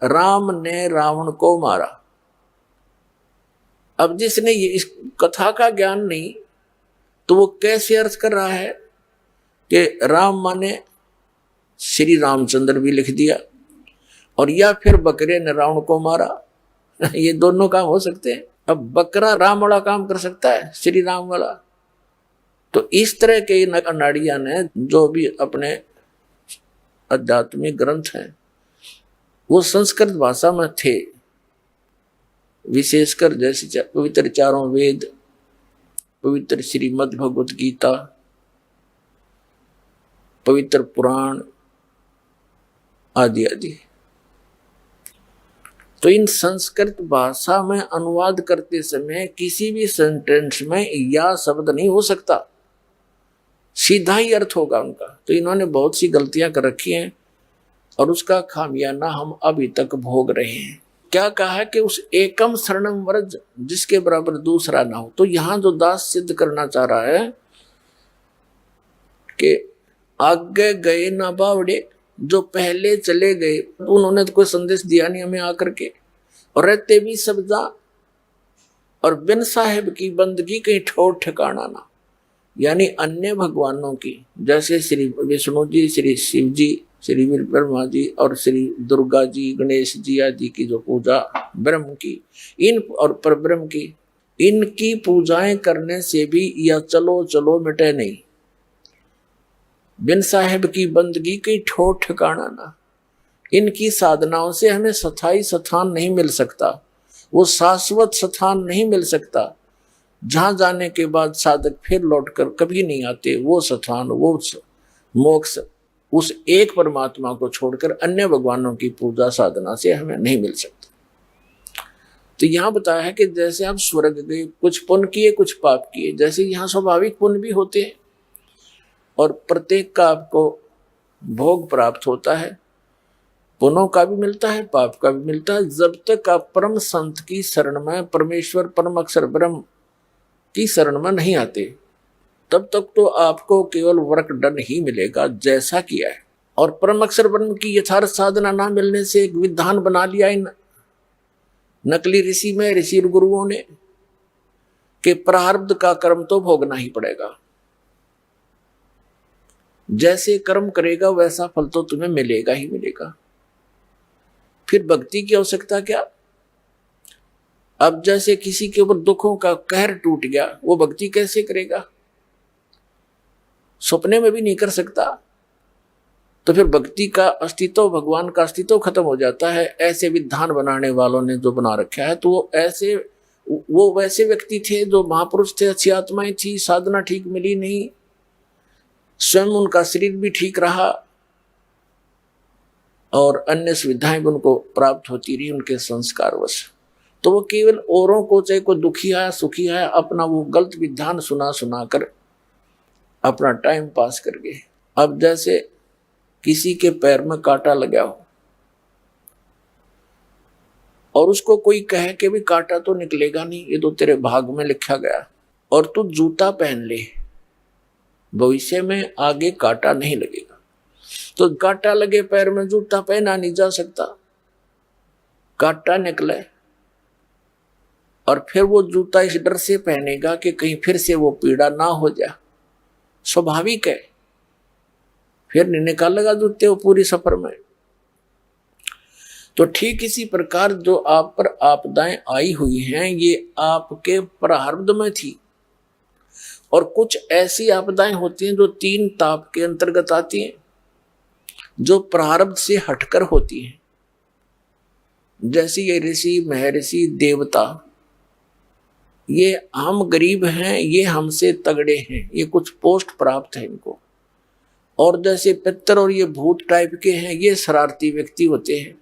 राम ने रावण को मारा, अब जिसने ये इस कथा का ज्ञान नहीं तो वो कैसे अर्थ कर रहा है कि राम माने श्री रामचंद्र भी लिख दिया, और या फिर बकरे ने रावण को मारा। ये दोनों काम हो सकते हैं। अब बकरा राम वाला काम कर सकता है, श्री राम वाला। तो इस तरह के अनाड़िया ने जो भी अपने आध्यात्मिक ग्रंथ हैं वो संस्कृत भाषा में थे, विशेषकर जैसे पवित्र चारों वेद, पवित्र श्रीमद् भगवत गीता, पवित्र पुराण आदि आदि। तो इन संस्कृत भाषा में अनुवाद करते समय किसी भी सेंटेंस में या शब्द नहीं हो सकता, सीधा ही अर्थ होगा उनका। तो इन्होंने बहुत सी गलतियां कर रखी हैं और उसका खामियाना हम अभी तक भोग रहे हैं। क्या कहा है कि उस एकम शरणम व्रज, जिसके बराबर दूसरा ना हो। तो यहां जो दास सिद्ध करना चाह रहा है कि आगे गए ना बावड़े, जो पहले चले गए उन्होंने तो कोई संदेश दिया नहीं हमें आकर के, और रहते भी सब्जा, और बिन साहेब की बंदगी कहीं ठोर ठिकाना ना। यानी अन्य भगवानों की, जैसे श्री विष्णु जी, श्री शिव जी, श्री ब्रह्मा जी और श्री दुर्गा जी, गणेश जी आदि की जो पूजा ब्रह्म की, इन और परब्रह्म की, इनकी पूजाएं करने से भी यह चलो चलो मिटे नहीं। बिन साहेब की बंदगी की ठोर ठिकाना ना। इनकी साधनाओं से हमें स्थायी स्थान नहीं मिल सकता, वो शाश्वत स्थान नहीं मिल सकता, जहां जाने के बाद साधक फिर लौटकर कभी नहीं आते। वो स्थान, वो मोक्ष उस एक परमात्मा को छोड़कर अन्य भगवानों की पूजा साधना से हमें नहीं मिल सकता। तो यहां बताया है कि जैसे आप स्वर्ग गए, कुछ पुण्य किए कुछ पाप किए, जैसे यहाँ स्वाभाविक पुण्य भी होते हैं और प्रत्येक का आपको भोग प्राप्त होता है, पुण्यों का भी मिलता है, पाप का भी मिलता है। जब तक आप परम संत की शरण में, परमेश्वर परम अक्षर ब्रह्म की शरण में नहीं आते, तब तक तो आपको केवल वर्क डन ही मिलेगा जैसा किया है। और परम अक्षर ब्रह्म की यथार्थ साधना ना मिलने से एक विधान बना लिया इन नकली ऋषि में, ऋषि गुरुओं ने, कि प्रारब्ध का कर्म तो भोगना ही पड़ेगा, जैसे कर्म करेगा वैसा फल तो तुम्हें मिलेगा ही मिलेगा। फिर भक्ति की आवश्यकता क्या? अब जैसे किसी के ऊपर दुखों का कहर टूट गया, वो भक्ति कैसे करेगा? सपने में भी नहीं कर सकता। तो फिर भक्ति का अस्तित्व, भगवान का अस्तित्व खत्म हो जाता है। ऐसे विधान बनाने वालों ने जो बना रखा है, तो वो वैसे व्यक्ति थे जो महापुरुष थे, अच्छी आत्माएं थी, साधना ठीक मिली नहीं, स्वयं उनका शरीर भी ठीक रहा और अन्य सुविधाएं भी उनको प्राप्त होती रही उनके संस्कारवश। तो वो केवल औरों को, चाहे कोई दुखी है सुखी है, अपना वो गलत विधान सुना सुना कर अपना टाइम पास कर गए। अब जैसे किसी के पैर में कांटा लगा हो और उसको कोई कहे कि भी कांटा तो निकलेगा नहीं, ये तो तेरे भाग में लिखा गया, और तू जूता पहन ले, भविष्य में आगे कांटा नहीं लगेगा। तो कांटा लगे पैर में, जूता पहना नहीं जा सकता, कांटा निकले और फिर वो जूता इस डर से पहनेगा कि कहीं फिर से वो पीड़ा ना हो जाए। स्वाभाविक है, फिर नहीं निकालेगा जूते वो पूरी सफर में। तो ठीक इसी प्रकार जो आप पर आपदाएं आई हुई हैं, ये आपके प्रारब्ध में थी। और कुछ ऐसी आपदाएं होती हैं जो 3 ताप के अंतर्गत आती हैं, जो प्रारब्ध से हटकर होती हैं। जैसे ये ऋषि, महर्षि, देवता, ये हम गरीब हैं, ये हमसे तगड़े हैं, ये कुछ पोस्ट प्राप्त है इनको। और जैसे पितर और ये भूत टाइप के हैं, ये शरारती व्यक्ति होते हैं।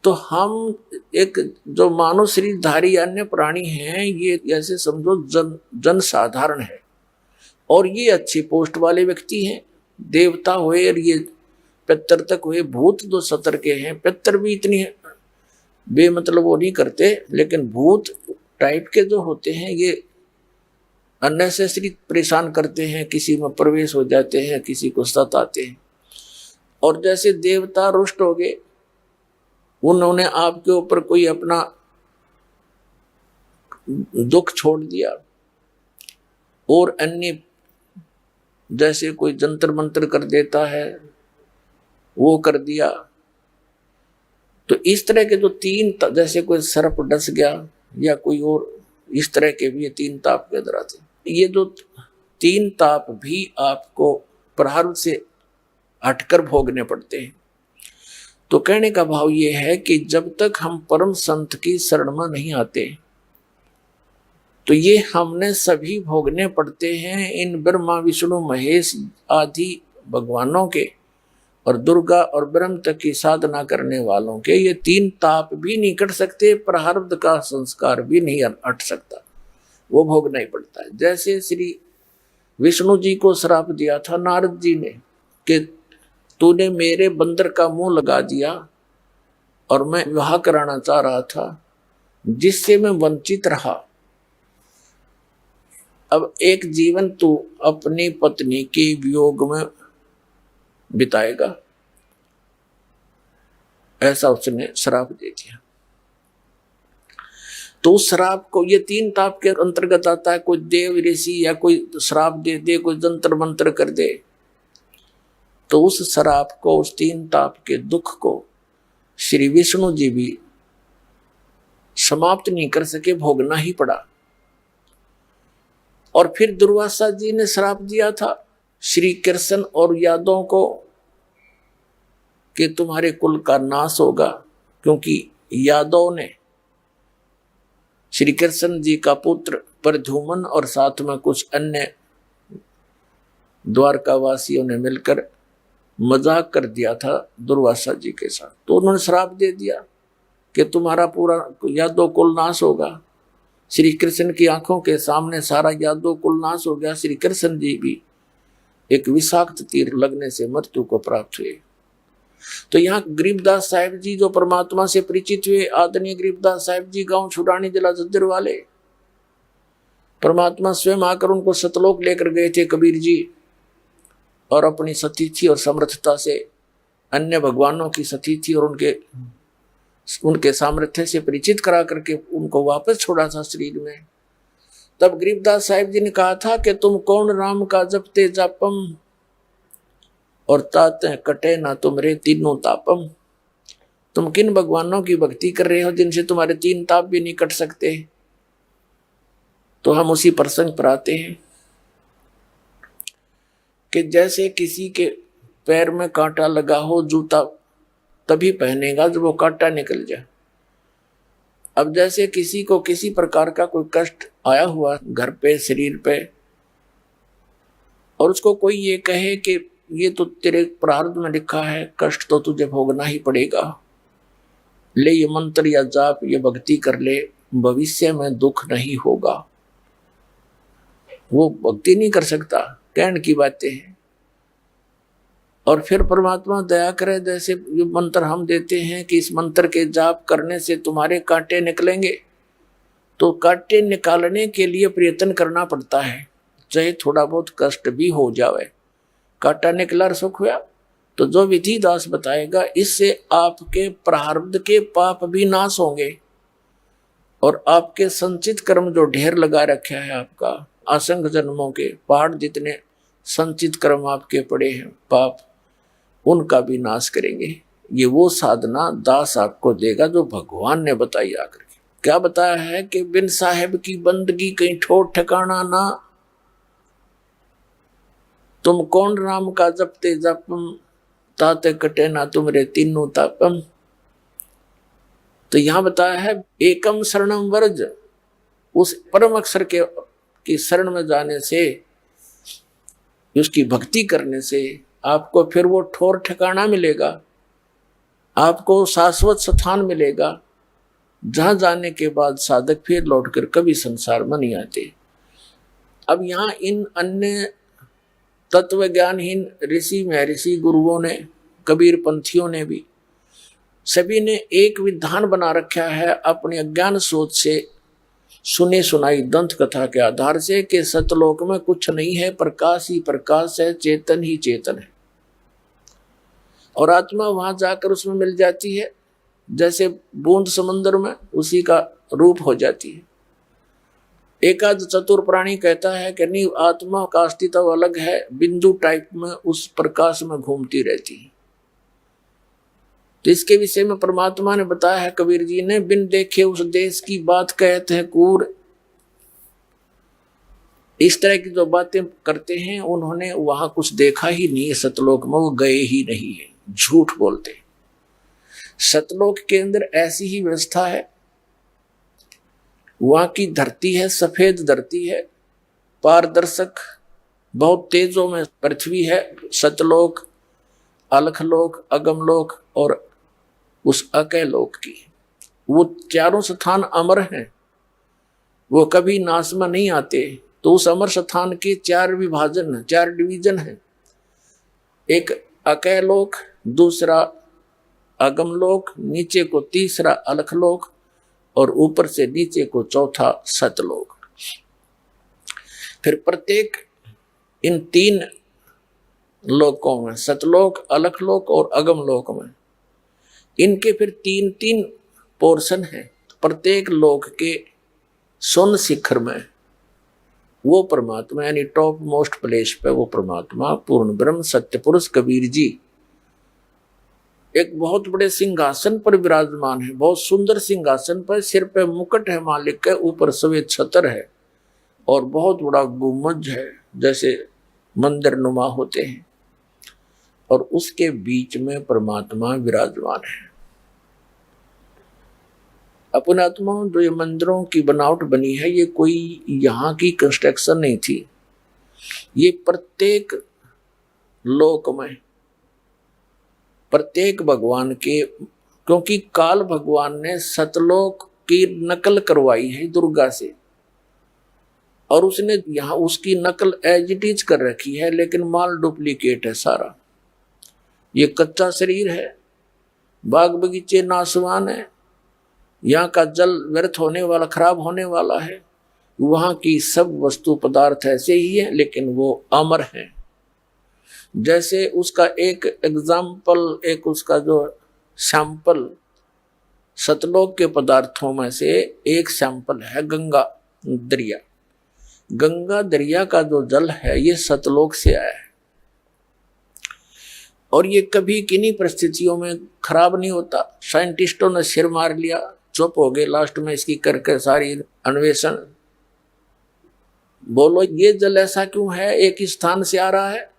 तो हम एक जो मानव शरीरधारी अन्य प्राणी हैं, ये जैसे समझो जन साधारण है, और ये अच्छी पोस्ट वाले व्यक्ति हैं। देवता हुए और ये पितर तक हुए, भूत जो सतर के हैं। पितर भी इतनी बेमतलब वो नहीं करते, लेकिन भूत टाइप के जो होते हैं, ये अननेसेसरी परेशान करते हैं, किसी में प्रवेश हो जाते हैं, किसी को सताते हैं। और जैसे देवता रुष्ट हो गए, उन्होंने आपके ऊपर कोई अपना दुख छोड़ दिया, और अन्य जैसे कोई जंतर मंत्र कर देता है, वो कर दिया। तो इस तरह के जो 3, जैसे कोई सर्प डस गया या कोई और, इस तरह के भी 3 ताप के अंदर आते हैं। ये जो 3 ताप भी आपको प्रारब्ध से हटकर भोगने पड़ते हैं। तो कहने का भाव ये है कि जब तक हम परम संत की शरण में नहीं आते, तो ये हमने सभी भोगने पड़ते हैं। इन ब्रह्मा विष्णु महेश आदि भगवानों के और दुर्गा और ब्रह्म तक की साधना करने वालों के ये 3 ताप भी नहीं कट सकते, प्रारब्ध का संस्कार भी नहीं हट सकता, वो भोगना ही पड़ता है। जैसे श्री विष्णु जी को श्राप दिया था नारद जी ने कि तूने मेरे बंदर का मुंह लगा दिया और मैं विवाह कराना चाह रहा था, जिससे मैं वंचित रहा। अब एक जीवन तू अपनी पत्नी के वियोग में बिताएगा, ऐसा उसने श्राप दे दिया। तो उस श्राप को, ये 3 ताप के अंतर्गत आता है। कोई देव ऋषि या कोई श्राप दे दे, कोई जंतर मंत्र कर दे, तो उस श्राप को, उस 3 ताप के दुख को श्री विष्णु जी भी समाप्त नहीं कर सके, भोगना ही पड़ा। और फिर दुर्वासा जी ने श्राप दिया था श्री कृष्ण और यादवों को कि तुम्हारे कुल का नाश होगा, क्योंकि यादव ने श्री कृष्ण जी का पुत्र प्रद्युम्न और साथ में कुछ अन्य द्वारका वासियों ने मिलकर मजाक कर दिया था दुर्वासा जी के साथ। तो उन्होंने श्राप दे दिया कि तुम्हारा पूरा यादव कुल नाश होगा। श्री कृष्ण की आंखों के सामने सारा यादव कुल नाश हो गया। श्री कृष्ण जी भी एक विषाक्त तीर लगने से मृत्यु को प्राप्त हुए। तो यहाँ गरीबदास साहिब जी जो परमात्मा से परिचित हुए, आदरणीय गरीबदास साहिब जी, गांव छुड़ानी, जिला झज्जर वाले, परमात्मा स्वयं आकर उनको सतलोक लेकर गए थे कबीर जी, और अपनी सतीथि और समर्थता से अन्य भगवानों की सतीथि और उनके सामर्थ्य से परिचित करा करके उनको वापस छोड़ा था शरीर में। तब गरीबदास साहिब जी ने कहा था कि तुम कौन राम का जपते जापम, और ताते कटे ना तुमरे तीनों तापम। तुम किन भगवानों की भक्ति कर रहे हो जिनसे तुम्हारे 3 ताप भी नहीं कट सकते। तो हम उसी प्रसंग पर आते हैं कि जैसे किसी के पैर में कांटा लगा हो, जूता तभी पहनेगा जब वो कांटा निकल जाए। अब जैसे किसी को किसी प्रकार का कोई कष्ट आया हुआ घर पे, शरीर पे, और उसको कोई ये कहे कि ये तो तेरे प्रारब्ध में लिखा है, कष्ट तो तुझे भोगना ही पड़ेगा, ले ये मंत्र या जाप, ये भक्ति कर ले, भविष्य में दुख नहीं होगा, वो भक्ति नहीं कर सकता। कहने की बातें हैं। और फिर परमात्मा दया करे, जैसे ये मंत्र हम देते हैं कि इस मंत्र के जाप करने से तुम्हारे कांटे निकलेंगे, तो कांटे निकालने के लिए प्रयत्न करना पड़ता है, चाहे थोड़ा बहुत कष्ट भी हो जाए। कांटा निकला और सुख हुआ, तो जो विधि दास बताएगा, इससे आपके प्रारब्ध के पाप भी नाश होंगे और आपके संचित कर्म जो ढेर लगा रखा है आपका, असंख्य जन्मों के पहाड़ जितने संचित कर्म आपके पड़े हैं पाप, उनका भी नाश करेंगे। ये वो साधना दास आपको देगा जो भगवान ने बताई आकर के। क्या बताया है कि बिन साहेब की बंदगी कहीं ठोर ठिकाना ना, तुम कौन राम का जपते जपम, ताते कटे ना तुमरे तीनों तापम। तो यहां बताया है एकम शरणम वर्ज, उस परम अक्षर की शरण में जाने से, उसकी भक्ति करने से आपको फिर वो ठोर ठिकाना मिलेगा, आपको शाश्वत स्थान मिलेगा, जहां जाने के बाद साधक फिर लौटकर कभी संसार में नहीं आते। अब यहाँ इन अन्य तत्व ज्ञानहीन ऋषि महर्षि गुरुओं ने, कबीर पंथियों ने भी, सभी ने एक विधान बना रखा है अपनी अज्ञान सोच से सुनी सुनाई दंत कथा के आधार से कि सतलोक में कुछ नहीं है, प्रकाश ही प्रकाश है, चेतन ही चेतन है, और आत्मा वहां जाकर उसमें मिल जाती है, जैसे बूंद समुद्र में उसी का रूप हो जाती है। एकाद चतुर प्राणी कहता है कि नहीं, आत्मा का अस्तित्व अलग है, बिंदु टाइप में उस प्रकाश में घूमती रहती है। तो इसके विषय में परमात्मा ने बताया है, कबीर जी ने, बिन देखे उस देश की बात कहते हैं कूर। इस तरह की जो बातें करते हैं उन्होंने वहां कुछ देखा ही नहीं है, सतलोक में वो गए ही नहीं है, झूठ बोलते। सतलोक के अंदर ऐसी ही व्यवस्था है, वहां की धरती है, सफेद धरती है, पारदर्शक, बहुत तेजों में पृथ्वी है। सतलोक, अलखलोक, अगमलोक और उस अकय लोक की, वो चारों स्थान अमर हैं, वो कभी नाश में नहीं आते। तो उस अमर स्थान के 4 विभाजन, 4 डिवीजन हैं। एक अकय लोक, दूसरा अगमलोक, नीचे को तीसरा अलखलोक, और ऊपर से नीचे को चौथा सतलोक। फिर प्रत्येक इन 3 लोकों में, सतलोक, अलखलोक और अगमलोक में, इनके फिर 3-3 पोर्शन हैं। प्रत्येक लोक के सुन शिखर में वो परमात्मा, यानी टॉप मोस्ट प्लेस पे वो परमात्मा पूर्ण ब्रह्म सत्य पुरुष कबीर जी एक बहुत बड़े सिंहासन पर विराजमान है। बहुत सुंदर सिंहासन पर, सिर पे मुकुट है मालिक के, ऊपर सफेद छतर है और बहुत बड़ा गुम्बज है जैसे मंदिर नुमा होते हैं, और उसके बीच में परमात्मा विराजमान है। अपने आत्मा जो ये मंदिरों की बनावट बनी है, ये कोई यहाँ की कंस्ट्रक्शन नहीं थी। ये प्रत्येक लोक में प्रत्येक भगवान के, क्योंकि काल भगवान ने सतलोक की नकल करवाई है दुर्गा से, और उसने यहाँ उसकी नकल एज इट इज कर रखी है, लेकिन माल डुप्लीकेट है सारा। ये कच्चा शरीर है, बाग बगीचे नासवान है, यहाँ का जल व्यर्थ होने वाला, खराब होने वाला है। वहाँ की सब वस्तु पदार्थ ऐसे ही है, लेकिन वो अमर है। जैसे उसका एक एग्जाम्पल, एक उसका जो सैंपल सतलोक के पदार्थों में से एक सैंपल है गंगा दरिया। गंगा दरिया का जो जल है ये सतलोक से आया है, और ये कभी किन्हीं परिस्थितियों में खराब नहीं होता। साइंटिस्टों ने सिर मार लिया, चुप हो गए, लास्ट में इसकी करके सारी अन्वेषण। बोलो ये जल ऐसा क्यों है, एक ही स्थान से आ रहा है,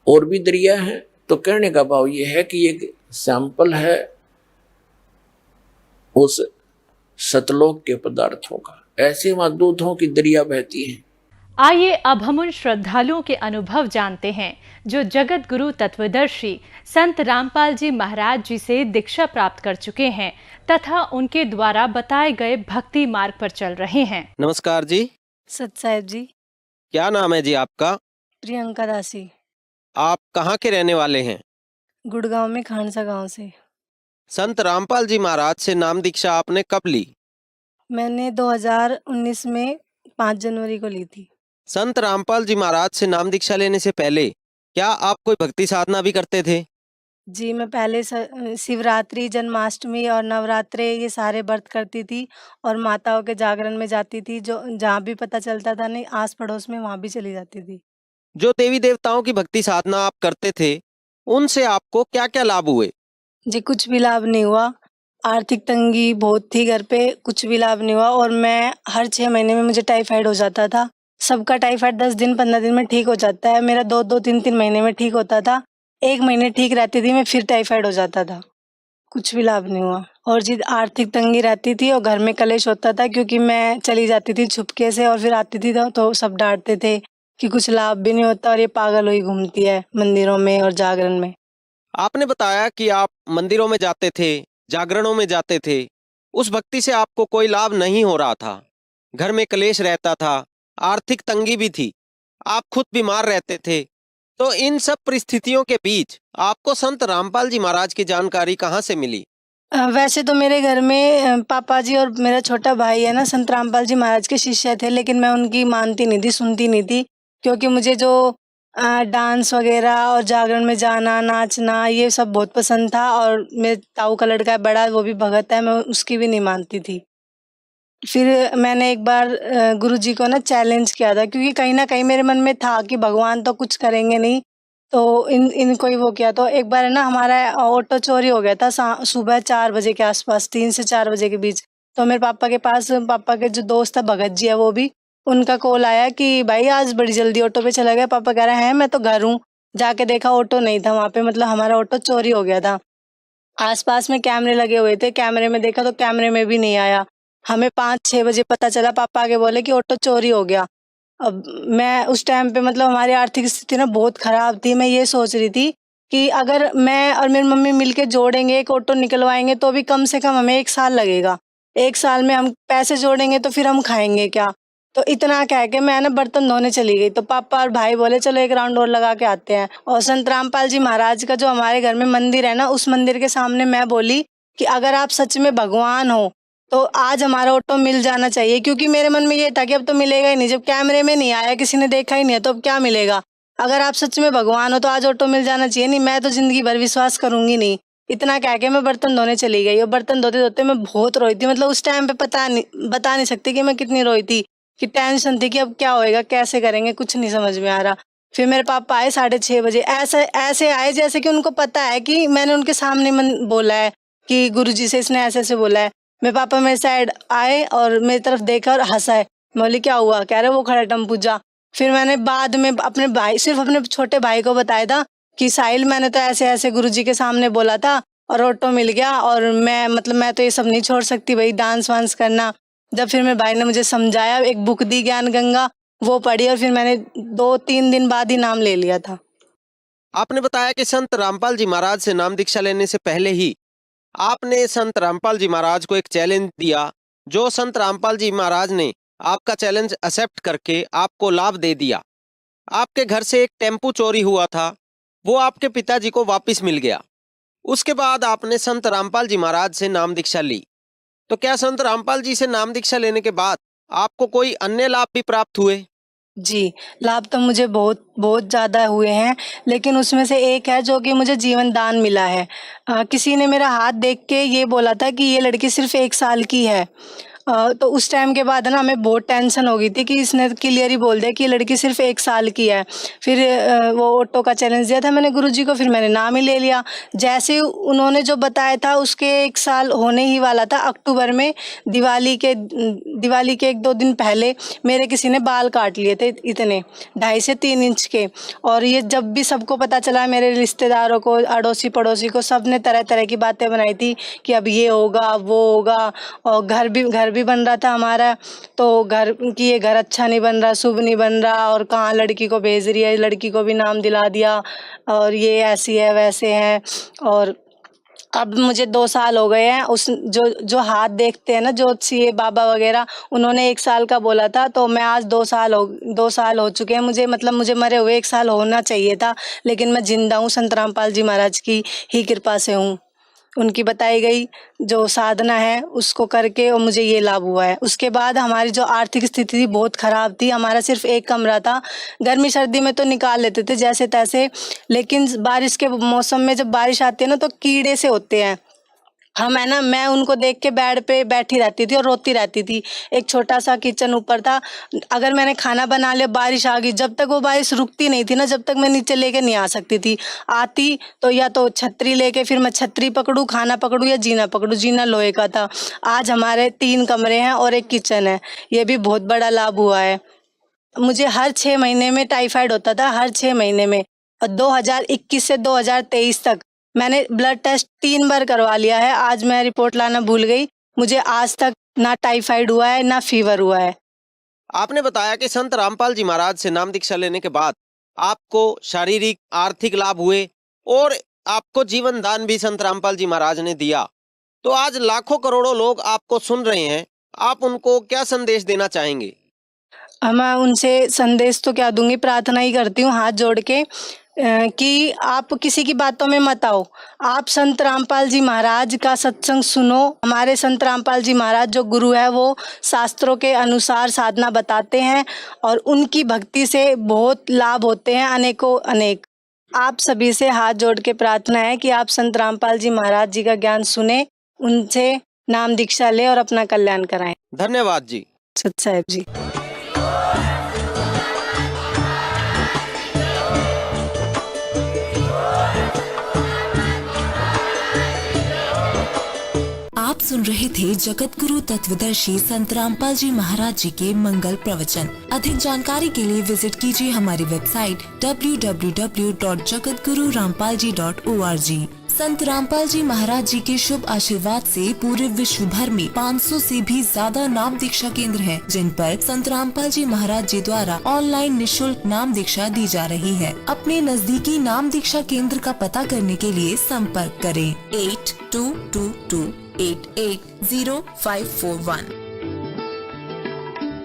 और भी दरिया है? तो कहने का भाव ये है कि एक सैंपल है उस सतलोक के पदार्थों का। ऐसे वहां दूधों की दरिया बहती है। आइए अब हम उन श्रद्धालुओं के अनुभव जानते हैं जो जगत गुरु तत्वदर्शी संत रामपाल जी महाराज जी से दीक्षा प्राप्त कर चुके हैं तथा उनके द्वारा बताए गए भक्ति मार्ग पर चल रहे हैं। नमस्कार जी। सत साहेब जी। क्या नाम है जी आपका? प्रियंका दासी। आप कहाँ के रहने वाले हैं? गुड़गांव में खानसा गांव से। संत रामपाल जी महाराज से नाम दीक्षा आपने कब ली? मैंने 2019 में 5 जनवरी को ली थी। संत रामपाल जी महाराज से नाम दीक्षा लेने से पहले क्या आप कोई भक्ति साधना भी करते थे? जी, मैं पहले शिवरात्रि, जन्माष्टमी और नवरात्रे ये सारे व्रत करती थी, और माताओं के जागरण में जाती थी। जो जहाँ भी पता चलता था नहीं आस पड़ोस में, वहाँ भी चली जाती थी। जो देवी देवताओं की भक्ति साधना आप करते थे उनसे आपको क्या क्या लाभ हुए? जी, कुछ भी लाभ नहीं हुआ। आर्थिक तंगी बहुत थी घर पे, कुछ भी लाभ नहीं हुआ। और मैं हर 6 महीने में मुझे टाइफाइड हो जाता था। सबका टाइफाइड 10 दिन 15 दिन में ठीक हो जाता है, मेरा 2-2 3-3 महीने में ठीक होता था। 1 महीने ठीक रहती थी मैं, फिर टाइफाइड हो जाता था। कुछ भी लाभ नहीं हुआ। और जी, आर्थिक तंगी रहती थी और घर में कलेश होता था, क्योंकि मैं चली जाती थी छुपके से और फिर आती थी तो सब डांटते थे कि कुछ लाभ भी नहीं होता और ये पागल हुई घूमती है मंदिरों में और जागरण में। आपने बताया कि आप मंदिरों में जाते थे, जागरणों में जाते थे, उस भक्ति से आपको कोई लाभ नहीं हो रहा था, घर में कलेश रहता था, आर्थिक तंगी भी थी, आप खुद बीमार रहते थे। तो इन सब परिस्थितियों के बीच आपको संत रामपाल जी महाराज की जानकारी कहाँ से मिली? वैसे तो मेरे घर में पापा जी और मेरा छोटा भाई है ना, संत रामपाल जी महाराज के शिष्य थे, लेकिन मैं उनकी मानती नहीं थी, सुनती नहीं थी, क्योंकि मुझे जो डांस वगैरह और जागरण में जाना, नाचना, ये सब बहुत पसंद था। और मेरे ताऊ का लड़का है बड़ा, वो भी भगत है, मैं उसकी भी नहीं मानती थी। फिर मैंने एक बार गुरुजी को ना चैलेंज किया था, क्योंकि कहीं ना कहीं मेरे मन में था कि भगवान तो कुछ करेंगे नहीं, तो इनको ही वो किया। तो एक बार है ना, हमारा ऑटो चोरी हो गया था सुबह 4 बजे के आसपास, 3 से 4 बजे के बीच। तो मेरे पापा के पास, पापा के जो दोस्त है भगत जी है, वो भी, उनका कॉल आया कि भाई आज बड़ी जल्दी ऑटो पे चला गया। पापा कह रहे हैं मैं तो घर हूँ। जाके देखा ऑटो नहीं था वहाँ पे, मतलब हमारा ऑटो चोरी हो गया था। आसपास में कैमरे लगे हुए थे, कैमरे में देखा तो कैमरे में भी नहीं आया। हमें 5-6 बजे पता चला, पापा आगे बोले कि ऑटो चोरी हो गया। अब मैं उस टाइम पे, मतलब हमारी आर्थिक स्थिति ना बहुत खराब थी। मैं ये सोच रही थी कि अगर मैं और मेरी मम्मी मिलके जोड़ेंगे, एक ऑटो निकलवाएंगे, तो भी कम से कम हमें 1 साल लगेगा। 1 साल में हम पैसे जोड़ेंगे तो फिर हम खाएंगे क्या? तो इतना कह के मैं ना बर्तन धोने चली गई। तो पापा और भाई बोले चलो एक राउंड और लगा के आते हैं। और संत रामपाल जी महाराज का जो हमारे घर में मंदिर है ना, उस मंदिर के सामने मैं बोली कि अगर आप सच में भगवान हो तो आज हमारा ऑटो मिल जाना चाहिए, क्योंकि मेरे मन में ये था कि अब तो मिलेगा ही नहीं, जब कैमरे में नहीं आया, किसी ने देखा ही नहीं है, तो अब क्या मिलेगा। अगर आप सच में भगवान हो तो आज ऑटो मिल जाना चाहिए। नहीं, मैं तो जिंदगी भर विश्वास करूंगी नहीं। इतना कह के मैं बर्तन धोने चली गई और बर्तन धोते धोते मैं बहुत रोई थी। मतलब उस टाइम पे बता नहीं सकती कि मैं कितनी रोई थी, कि टेंशन थी कि अब क्या होएगा, कैसे करेंगे, कुछ नहीं समझ में आ रहा। फिर मेरे पापा आए 6:30 बजे, ऐसे आए जैसे कि उनको पता है कि मैंने उनके सामने बोला है कि गुरुजी से इसने ऐसे बोला है। मेरे पापा मेरे साइड आए और मेरी तरफ देखा और हंसाए। मैं बोली क्या हुआ? कह रहे वो खड़ा टम्पू जा। फिर मैंने बाद में सिर्फ अपने छोटे भाई को बताया था कि साहिल मैंने तो ऐसे ऐसे गुरुजी के सामने बोला था और ऑटो मिल गया, और मैं तो ये सब नहीं छोड़ सकती भाई, डांस वांस करना। जब फिर मेरे भाई ने मुझे समझाया, एक बुक दी ज्ञान गंगा, वो पढ़ी और फिर मैंने 2-3 दिन बाद ही नाम ले लिया था। आपने बताया कि संत रामपाल जी महाराज से नाम दीक्षा लेने से पहले ही आपने संत रामपाल जी महाराज को एक चैलेंज दिया, जो संत रामपाल जी महाराज ने आपका चैलेंज एक्सेप्ट करके आपको लाभ दे दिया। आपके घर से एक टेम्पू चोरी हुआ था, वो आपके पिताजी को वापस मिल गया। उसके बाद आपने संत रामपाल जी महाराज से नाम दीक्षा ली। तो क्या संत रामपाल जी से नाम दीक्षा लेने के बाद आपको कोई अन्य लाभ भी प्राप्त हुए? जी, लाभ तो मुझे बहुत बहुत ज़्यादा हुए हैं, लेकिन उसमें से एक है जो कि मुझे जीवन दान मिला है। किसी ने मेरा हाथ देख के ये बोला था कि ये लड़की सिर्फ 1 साल की है। तो उस टाइम के बाद ना हमें बहुत टेंशन हो गई थी कि इसने क्लियर ही बोल दिया कि ये लड़की सिर्फ 1 साल की है। फिर वो ऑटो का चैलेंज दिया था मैंने गुरुजी को, फिर मैंने नाम ही ले लिया। जैसे ही उन्होंने जो बताया था उसके 1 साल होने ही वाला था, अक्टूबर में दिवाली के 1-2 दिन पहले मेरे किसी ने बाल काट लिए थे, इतने 2.5 से 3 इंच के। और ये जब भी सबको पता चला, मेरे रिश्तेदारों को, अड़ोसी पड़ोसी को, सब ने तरह तरह की बातें बनाई थी कि अब ये होगा वो होगा। और घर भी बन रहा था हमारा, तो ये घर अच्छा नहीं बन रहा, शुभ नहीं बन रहा, और कहाँ लड़की को भेज रही है, लड़की को भी नाम दिला दिया, और ये ऐसी है वैसे है। और अब मुझे 2 साल हो गए हैं। उस जो हाथ देखते हैं ना, जो सीए बाबा वगैरह, उन्होंने 1 साल का बोला था, तो मैं आज 2 साल हो चुके हैं। मुझे मरे हुए 1 साल होना चाहिए था, लेकिन मैं जिंदा हूँ, संत रामपाल जी महाराज की ही कृपा से हूँ। उनकी बताई गई जो साधना है उसको करके और मुझे ये लाभ हुआ है। उसके बाद हमारी जो आर्थिक स्थिति थी बहुत ख़राब थी। हमारा सिर्फ एक कमरा था, गर्मी सर्दी में तो निकाल लेते थे जैसे तैसे, लेकिन बारिश के मौसम में जब बारिश आती है ना तो कीड़े से होते हैं हम, है ना। मैं उनको देख के बेड पे बैठी रहती थी और रोती रहती थी। एक छोटा सा किचन ऊपर था, अगर मैंने खाना बना लिया, बारिश आ गई, जब तक वो बारिश रुकती नहीं थी ना, जब तक मैं नीचे लेके नहीं आ सकती थी। आती तो या तो छतरी लेके, फिर मैं छतरी पकड़ूँ, खाना पकड़ूँ या जीना पकड़ूँ। जीना लोहे का था। आज हमारे 3 कमरे हैं और एक किचन है, ये भी बहुत बड़ा लाभ हुआ है। मुझे हर 6 महीने में टाइफाइड होता था, हर 6 महीने में। और 2021 से 2023 तक मैंने ब्लड टेस्ट 3 बार करवा लिया है। आज मैं रिपोर्ट लाना भूल गई। मुझे आज तक ना टाइफाइड हुआ है ना फीवर हुआ है। आपने बताया कि संत रामपाल जी महाराज से नाम दीक्षा लेने के बाद आपको शारीरिक आर्थिक लाभ हुए और आपको जीवन दान भी संत रामपाल जी महाराज ने दिया। तो आज लाखों करोड़ों लोग आपको सुन रहे हैं, आप उनको क्या संदेश देना चाहेंगे? मैं उनसे संदेश तो क्या दूंगी, प्रार्थना ही करती हूँ हाथ जोड़ के कि आप किसी की बातों में मत आओ। आप संत रामपाल जी महाराज का सत्संग सुनो। हमारे संत रामपाल जी महाराज जो गुरु है वो शास्त्रों के अनुसार साधना बताते हैं और उनकी भक्ति से बहुत लाभ होते हैं, अनेकों अनेक। आप सभी से हाथ जोड़ के प्रार्थना है कि आप संत रामपाल जी महाराज जी का ज्ञान सुने, उनसे नाम दीक्षा ले और अपना कल्याण कराएं। धन्यवाद जी। सत साहेब जी। आप सुन रहे थे जगत गुरु तत्वदर्शी संत रामपाल जी महाराज जी के मंगल प्रवचन। अधिक जानकारी के लिए विजिट कीजिए हमारी वेबसाइट www.jagatgururampalji.org। संत रामपाल जी महाराज जी के शुभ आशीर्वाद से पूरे विश्व भर में 500 से भी ज्यादा नाम दीक्षा केंद्र हैं, जिन पर संत रामपाल जी महाराज जी द्वारा ऑनलाइन निशुल्क नाम दीक्षा दी जा रही है। अपने नजदीकी नाम दीक्षा केंद्र का पता करने के लिए संपर्क करें 8222880541।